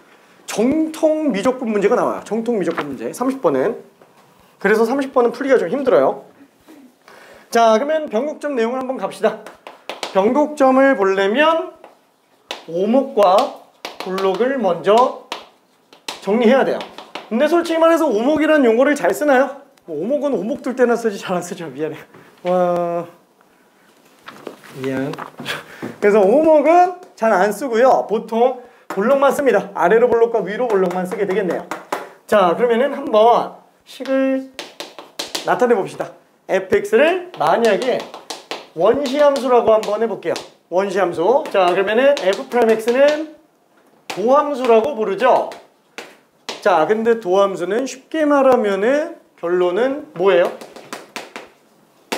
정통 미적분 문제가 나와요. 정통 미적분 문제. 30번은. 그래서 30번은 풀기가 좀 힘들어요. 자, 그러면 변곡점 내용을 한번 갑시다. 변곡점을 보려면 오목과 볼록을 먼저 정리해야 돼요. 근데 솔직히 말해서 오목이라는 용어를 잘 쓰나요? 오목은 오목 둘 때나 쓰지 잘 안 쓰죠. 미안해. 미안. 그래서 오목은 잘 안 쓰고요. 보통 볼록만 씁니다. 아래로 볼록과 위로 볼록만 쓰게 되겠네요. 자, 그러면은 한번 식을 나타내 봅시다. fx를 만약에 원시함수라고 한번 해볼게요. 원시함수. 자, 그러면은 f'x는 도함수라고 부르죠. 자, 근데 도함수는 쉽게 말하면은 결론은 뭐예요?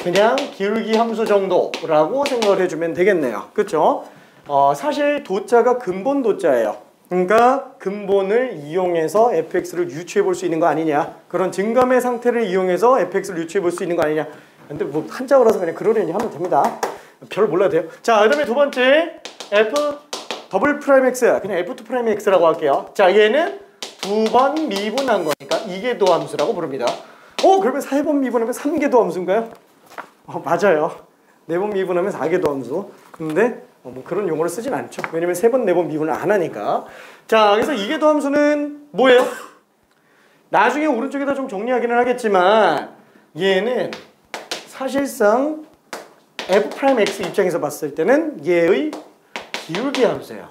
그냥 기울기 함수 정도라고 생각을 해주면 되겠네요. 그쵸? 사실 도자가 근본 도자예요. 그러니까 근본을 이용해서 fx를 유추해 볼 수 있는 거 아니냐. 그런 증감의 상태를 이용해서 fx를 유추해 볼 수 있는 거 아니냐. 근데 뭐 한자어라서 그냥 그러려니 하면 됩니다. 별 몰라도 돼요. 자, 그 다음에 두 번째 f 더블 프라임 x 그냥 f2 프라임 x라고 할게요. 자, 얘는 2번 미분한 거니까 이게 도함수라고 부릅니다. 그러면 3번 미분하면 3개 도함수인가요? 맞아요. 4번 미분하면 4개 도함수. 근데 뭐 그런 용어를 쓰진 않죠. 왜냐면 3번, 4번 미분을 안 하니까. 자, 그래서 이게 도함수는 뭐예요? 나중에 오른쪽에다 좀 정리하기는 하겠지만 얘는 사실상 f'x 입장에서 봤을 때는 얘의 기울기 함수예요.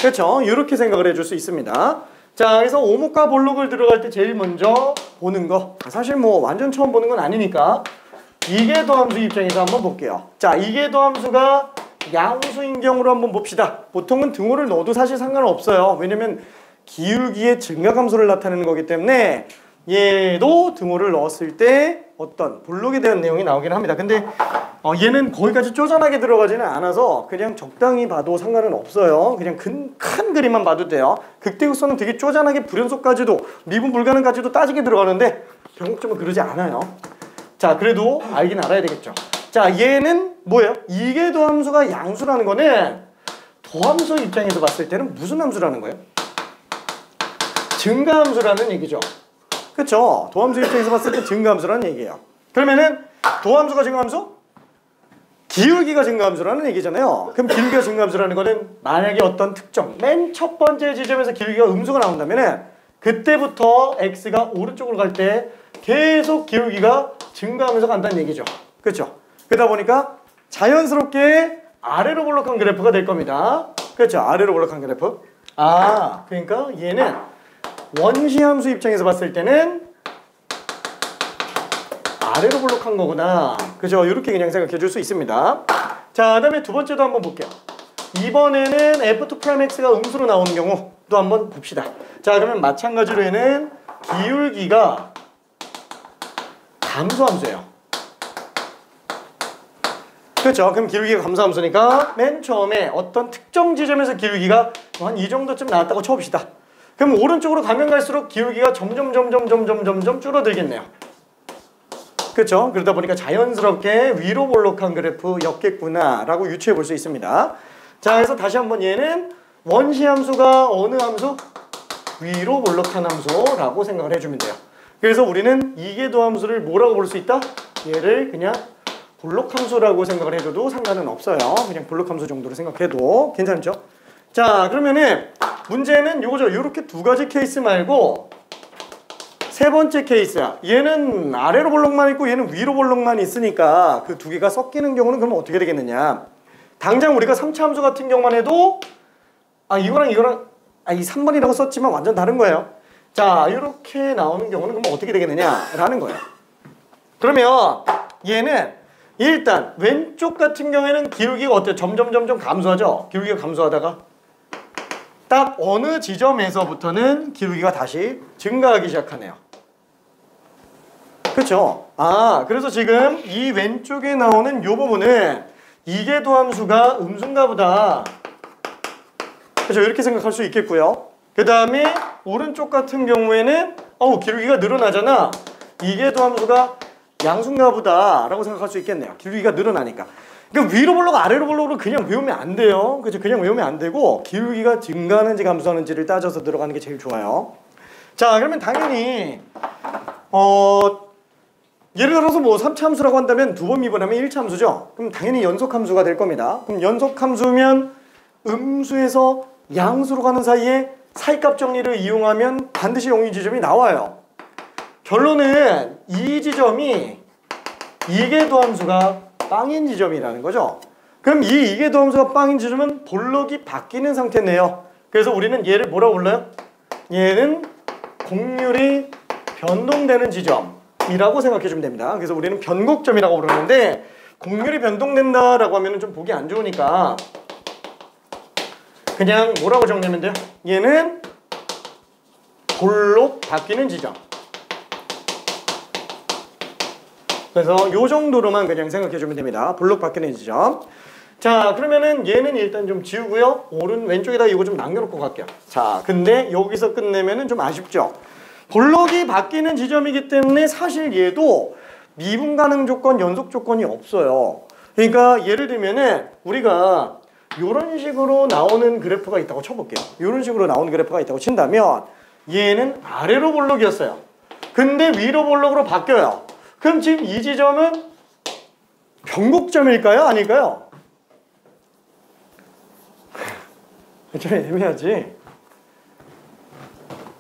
그렇죠? 이렇게 생각을 해줄 수 있습니다. 자, 그래서 오목과 볼록을 들어갈 때 제일 먼저 보는 거, 사실 뭐 완전 처음 보는 건 아니니까 이계도 함수 입장에서 한번 볼게요. 자, 이계도 함수가 양수인 경우로 한번 봅시다. 보통은 등호를 넣어도 사실 상관없어요. 왜냐면 기울기의 증가함수를 나타내는 거기 때문에 얘도 등호를 넣었을 때 어떤 볼록에 대한 내용이 나오긴 합니다. 근데 얘는 거기까지 쪼잔하게 들어가지는 않아서 그냥 적당히 봐도 상관은 없어요. 그냥 큰 그림만 봐도 돼요. 극대극소는 되게 쪼잔하게 불연속까지도 미분 불가능까지도 따지게 들어가는데 변곡점은 그러지 않아요. 자, 그래도 알긴 알아야 되겠죠. 자, 얘는 뭐예요? 이게 도함수가 양수라는 거는 도함수 입장에서 봤을 때는 무슨 함수라는 거예요? 증가함수라는 얘기죠. 그쵸? 도함수 입장에서 봤을 때 증가함수라는 얘기예요. 그러면은 도함수가 증가함수? 기울기가 증가함수라는 얘기잖아요. 그럼 기울기가 증가함수라는 거는 만약에 어떤 특정 맨 첫 번째 지점에서 기울기가 음수가 나온다면은 그때부터 x가 오른쪽으로 갈 때 계속 기울기가 증가하면서 간다는 얘기죠. 그렇죠? 그러다 보니까 자연스럽게 아래로 볼록한 그래프가 될 겁니다. 그렇죠? 아래로 볼록한 그래프. 아, 그러니까 얘는 원시함수 입장에서 봤을 때는 아래로 볼록한 거구나. 그죠? 이렇게 그냥 생각해 줄 수 있습니다. 자, 그 다음에 두 번째도 한번 볼게요. 이번에는 f2'x가 음수로 나오는 경우도 한번 봅시다. 자, 그러면 마찬가지로 얘는 기울기가 감소함수예요. 그렇죠? 그럼 기울기가 감소함수니까 맨 처음에 어떤 특정 지점에서 기울기가 한 이 정도쯤 나왔다고 쳐봅시다. 그럼 오른쪽으로 가면 갈수록 기울기가 점점 줄어들겠네요. 그렇죠? 그러다 보니까 자연스럽게 위로 볼록한 그래프였겠구나 라고 유추해 볼 수 있습니다. 자, 그래서 다시 한번 얘는 원시함수가 어느 함수? 위로 볼록한 함수라고 생각을 해주면 돼요. 그래서 우리는 이계도함수를 뭐라고 볼 수 있다? 얘를 그냥 볼록함수라고 생각을 해줘도 상관은 없어요. 그냥 볼록함수 정도로 생각해도 괜찮죠? 자, 그러면은 문제는 요거죠. 요렇게 두 가지 케이스 말고 세 번째 케이스야. 얘는 아래로 볼록만 있고 얘는 위로 볼록만 있으니까 그 두 개가 섞이는 경우는 그러면 어떻게 되겠느냐? 당장 우리가 3차 함수 같은 경우만 해도 이거랑 이 3번이라고 썼지만 완전 다른 거예요. 자, 이렇게 나오는 경우는 그럼 어떻게 되겠느냐라는 거예요. 그러면 얘는 일단 왼쪽 같은 경우에는 기울기가 어때요? 점점 감소하죠? 기울기가 감소하다가 딱 어느 지점에서부터는 기울기가 다시 증가하기 시작하네요. 그렇죠? 그래서 지금 이 왼쪽에 나오는 이 부분은 이계도함수가 음수인가 보다. 그렇죠? 이렇게 생각할 수 있겠고요. 그 다음에 오른쪽 같은 경우에는 기울기가 늘어나잖아. 이계도함수가 양수인가 보다 라고 생각할 수 있겠네요. 기울기가 늘어나니까. 그러니까 위로 볼록 아래로 볼록으로 그냥 외우면 안 돼요. 그죠? 그냥 외우면 안 되고 기울기가 증가하는지 감소하는지를 따져서 들어가는 게 제일 좋아요. 자, 그러면 당연히 예를 들어서 뭐 3차 함수라고 한다면 두 번 미분하면 1차 함수죠. 그럼 당연히 연속함수가 될 겁니다. 그럼 연속함수면 음수에서 양수로 가는 사이에 사이값 정리를 이용하면 반드시 용의 지점이 나와요. 결론은 이 지점이 이계도함수가 빵인 지점이라는 거죠. 그럼 이 이계도함수가 빵인 지점은 볼록이 바뀌는 상태네요. 그래서 우리는 얘를 뭐라고 불러요? 얘는 곡률이 변동되는 지점이라고 생각해 주면 됩니다. 그래서 우리는 변곡점이라고 부르는데 곡률이 변동된다라고 하면 좀 보기 안 좋으니까 그냥 뭐라고 정리하면 돼요? 얘는 볼록 바뀌는 지점. 그래서 요 정도로만 그냥 생각해 주면 됩니다. 볼록 바뀌는 지점. 자, 그러면은 얘는 일단 좀 지우고요. 왼쪽에다 이거 좀 남겨놓고 갈게요. 자, 근데 여기서 끝내면은 좀 아쉽죠? 볼록이 바뀌는 지점이기 때문에 사실 얘도 미분 가능 조건, 연속 조건이 없어요. 그러니까 예를 들면은 우리가 이런 식으로 나오는 그래프가 있다고 쳐볼게요. 이런 식으로 나오는 그래프가 있다고 친다면 얘는 아래로 볼록이었어요. 근데 위로 볼록으로 바뀌어요. 그럼 지금 이 지점은 변곡점일까요? 아닐까요? 좀 애매하지?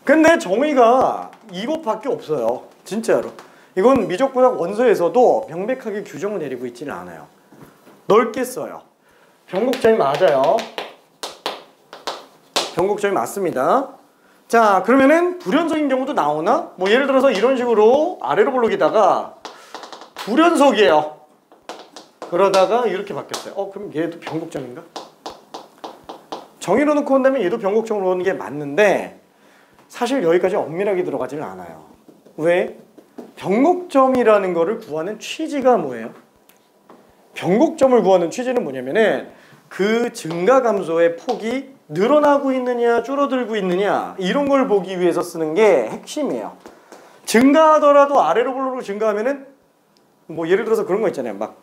근데 정의가 이것밖에 없어요. 진짜로. 이건 미적분학 원서에서도 명백하게 규정을 내리고 있지는 않아요. 넓게 써요. 변곡점이 맞아요. 변곡점이 맞습니다. 자, 그러면은 불연속인 경우도 나오나? 뭐 예를 들어서 이런 식으로 아래로 볼록이다가 불연속이에요. 그러다가 이렇게 바뀌었어요. 그럼 얘도 변곡점인가? 정의로 놓고 한다면 얘도 변곡점으로 오는 게 맞는데 사실 여기까지 엄밀하게 들어가지는 않아요. 왜? 변곡점이라는 거를 구하는 취지가 뭐예요? 변곡점을 구하는 취지는 뭐냐면은 그 증가감소의 폭이 늘어나고 있느냐 줄어들고 있느냐 이런 걸 보기 위해서 쓰는 게 핵심이에요. 증가하더라도 아래로 볼록으로 증가하면은 뭐 예를 들어서 그런 거 있잖아요. 막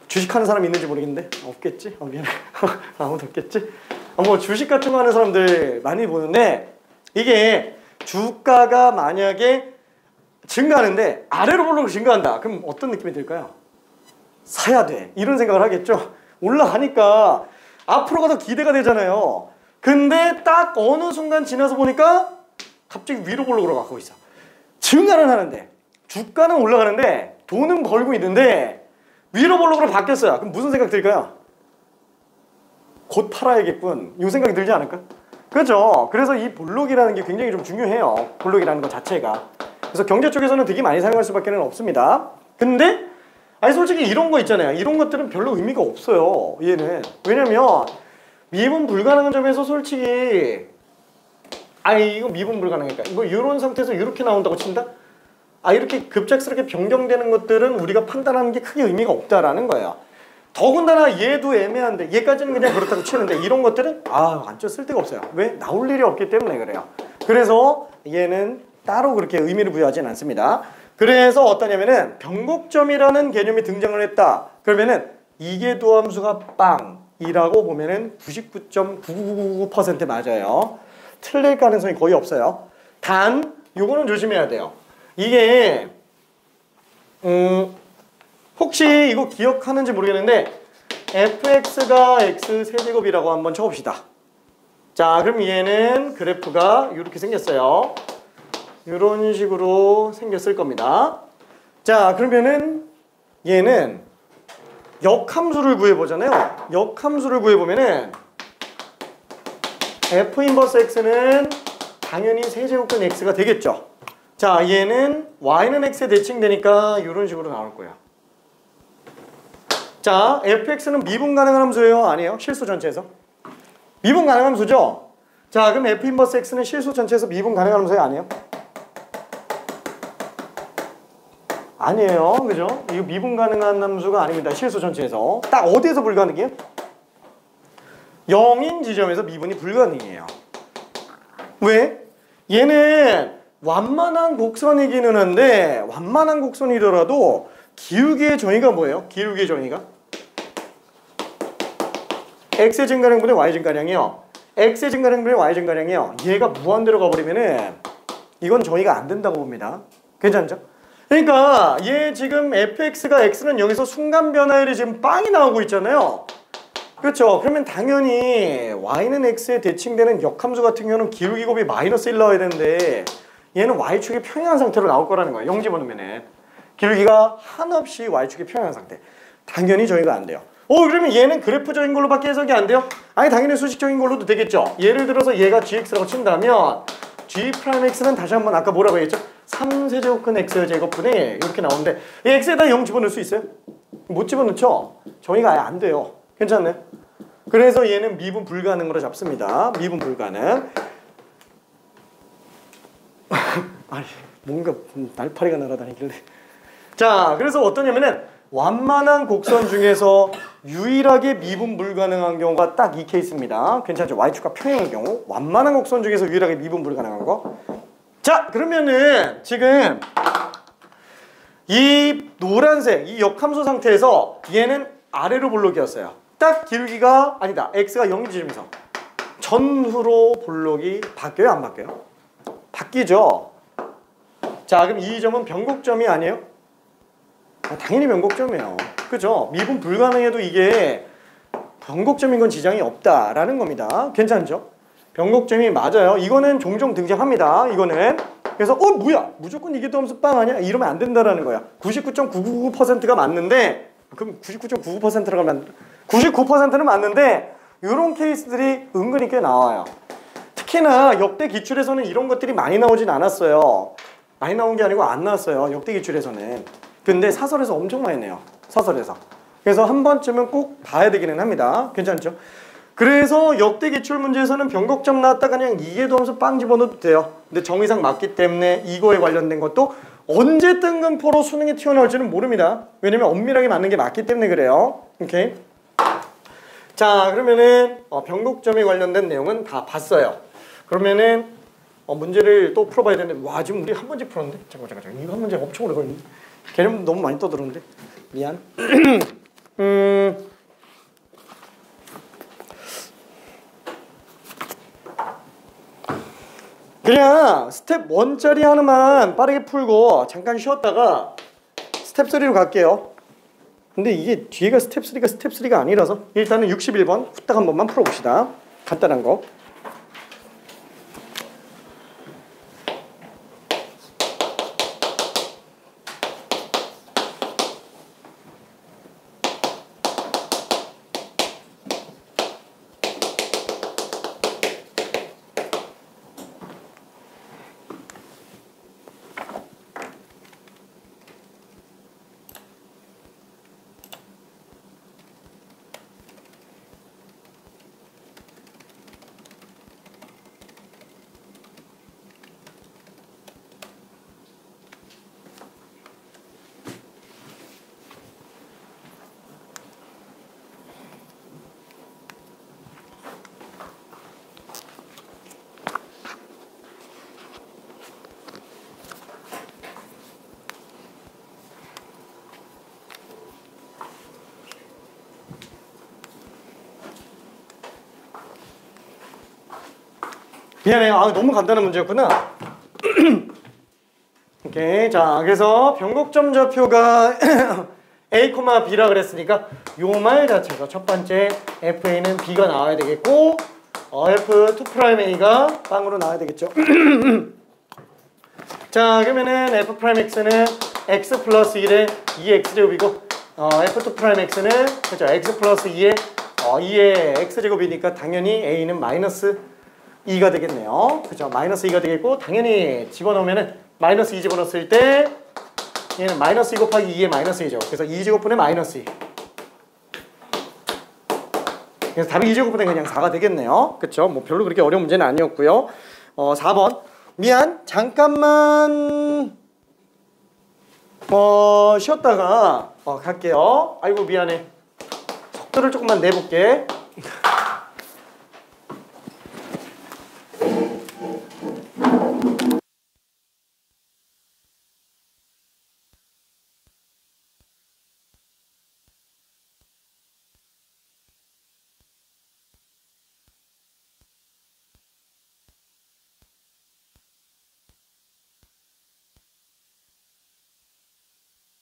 주식하는 사람 있는지 모르겠는데 없겠지? 미안해. 아무도 없겠지? 뭐 주식 같은 거 하는 사람들 많이 보는데 이게 주가가 만약에 증가하는데 아래로 볼록으로 증가한다. 그럼 어떤 느낌이 들까요? 사야 돼. 이런 생각을 하겠죠. 올라가니까 앞으로가 더 기대가 되잖아요. 근데 딱 어느 순간 지나서 보니까 갑자기 위로 볼록으로 가고 있어. 증가는 하는데 주가는 올라가는데 돈은 벌고 있는데 위로 볼록으로 바뀌었어요. 그럼 무슨 생각 들까요? 곧 팔아야겠군. 이 생각이 들지 않을까? 그렇죠. 그래서 이 볼록이라는 게 굉장히 좀 중요해요. 볼록이라는 것 자체가. 그래서 경제 쪽에서는 되게 많이 사용할 수밖에 없습니다. 근데 아니 솔직히 이런 거 있잖아요. 이런 것들은 별로 의미가 없어요. 얘는. 왜냐면 미분 불가능한 점에서 솔직히 아니 이거 미분 불가능하니까 이거 이런 상태에서 이렇게 나온다고 친다? 아 이렇게 급작스럽게 변경되는 것들은 우리가 판단하는 게 크게 의미가 없다라는 거예요. 더군다나 얘도 애매한데 얘까지는 그냥 그렇다고 치는데 이런 것들은 완전 쓸데가 없어요. 왜? 나올 일이 없기 때문에 그래요. 그래서 얘는 따로 그렇게 의미를 부여하진 않습니다. 그래서 어떠냐면은 변곡점이라는 개념이 등장을 했다. 그러면은 이계도함수가 빵이라고 보면은 99.9999% 맞아요. 틀릴 가능성이 거의 없어요. 단 요거는 조심해야 돼요. 이게 혹시 이거 기억하는지 모르겠는데 fx가 x 세제곱이라고 한번 쳐봅시다. 자 그럼 얘는 그래프가 이렇게 생겼어요. 이런 식으로 생겼을 겁니다. 자 그러면은 얘는 역함수를 구해보잖아요. 역함수를 구해보면은 f 인버스 x는 당연히 세제곱근 x가 되겠죠. 자 얘는 y는 x에 대칭되니까 이런 식으로 나올 거예요. 자 fx는 미분 가능한 함수예요? 아니에요? 실수 전체에서? 미분 가능한 함수죠? 자 그럼 f 인버스 x는 실수 전체에서 미분 가능한 함수예요? 아니에요? 아니에요. 그죠? 이거 미분 가능한 함수가 아닙니다. 실수 전체에서. 딱 어디에서 불가능해요? 0인 지점에서 미분이 불가능해요. 왜? 얘는 완만한 곡선이기는 한데 완만한 곡선이더라도 기울기의 정의가 뭐예요? 기울기의 정의가? x의 증가량분의 y 증가량이요. x의 증가량분의 y 증가량이요. 얘가 무한대로 가버리면은 이건 정의가 안 된다고 봅니다. 괜찮죠? 그러니까 얘 지금 fx가 x는 여기서 순간 변화율이 지금 빵이 나오고 있잖아요. 그렇죠? 그러면 당연히 y는 x에 대칭되는 역함수 같은 경우는 기울기 곱이 마이너스 1 나와야 되는데 얘는 y축이 평행한 상태로 나올 거라는 거예요. 0 집어넣으면은 기울기가 한없이 y축이 평행한 상태. 당연히 저희가 안 돼요. 그러면 얘는 그래프적인 걸로밖에 해석이 안 돼요? 아니 당연히 수식적인 걸로도 되겠죠. 예를 들어서 얘가 gx라고 친다면 g'x는 다시 한번 아까 뭐라고 했죠? 3세제곱근 x제곱분의 이렇게 나오는데 이 x에다 0 집어넣을 수 있어요? 못 집어넣죠? 정의가 아예 안 돼요. 괜찮나요? 그래서 얘는 미분 불가능으로 잡습니다. 미분 불가능. 아니 뭔가 날파리가 날아다니길래. 자 그래서 어떠냐면은 완만한 곡선 중에서 유일하게 미분 불가능한 경우가 딱 이 케이스입니다. 괜찮죠? y축과 평행한 경우 완만한 곡선 중에서 유일하게 미분 불가능한 거. 자 그러면은 지금 이 노란색 이 역함수 상태에서 얘는 아래로 볼록이었어요. 딱 기울기가 아니다. x가 0인 지점에서 전후로 볼록이 바뀌어요? 안 바뀌어요? 바뀌죠. 자 그럼 이 점은 변곡점이 아니에요? 당연히 변곡점이에요. 그죠? 미분 불가능해도 이게 변곡점인 건 지장이 없다라는 겁니다. 괜찮죠? 변곡점이 맞아요. 이거는 종종 등장합니다. 이거는. 그래서 뭐야? 무조건 이게 또 함수 빵 아니야? 이러면 안 된다라는 거야. 99.999%가 맞는데 그럼 99.99%가 맞는 99%는 맞는데 이런 케이스들이 은근히 꽤 나와요. 특히나 역대 기출에서는 이런 것들이 많이 나오진 않았어요. 많이 나온 게 아니고 안 나왔어요. 역대 기출에서는. 근데 사설에서 엄청 많이 내요. 사설에서. 그래서 한 번쯤은 꼭 봐야 되기는 합니다. 괜찮죠? 그래서 역대 기출 문제에서는 변곡점 나왔다 그냥 이계도함수 빵 집어넣어도 돼요. 근데 정의상 맞기 때문에 이거에 관련된 것도 언제 뜬금포로 수능에 튀어나올지는 모릅니다. 왜냐면 엄밀하게 맞는 게 맞기 때문에 그래요. 오케이? 자 그러면은 변곡점에 관련된 내용은 다 봤어요. 그러면은 문제를 또 풀어봐야 되는데 와 지금 우리 한 문제 풀었는데? 잠깐 이거 한 문제 엄청 오래 걸리는데? 개념 너무 많이 떠들었는데? 미안. 그냥 스텝 1짜리 하나만 빠르게 풀고 잠깐 쉬었다가 스텝 3로 갈게요. 근데 이게 뒤에가 스텝 3가 아니라서 일단은 61번 후딱 한 번만 풀어봅시다. 간단한 거. 미안해요. 너무 간단한 문제였구나. 오케이. 자, 그래서 변곡점 좌표가 A, B라 그랬으니까 요 말 자체가 첫 번째 FA는 B가 나와야 되겠고 F2'A가 빵으로 나와야 되겠죠. 자, 그러면은 F'X는 X 플러스 1의 2X제곱이고 F2'X는 그렇죠. X 플러스 2의 2의 X제곱이니까 당연히 A는 마이너스 2가 되겠네요. 그죠? 마이너스 2가 되겠고 당연히 집어넣으면은 마이너스 2 집어넣었을 때 얘는 마이너스 2 곱하기 2의 마이너스 2죠. 그래서 2제곱분의 마이너스 2. 그래서 답이 2제곱분의 그냥 4가 되겠네요. 그쵸? 뭐 별로 그렇게 어려운 문제는 아니었고요. 4번. 미안. 잠깐만 쉬었다가 갈게요. 아이고 미안해. 속도를 조금만 내볼게.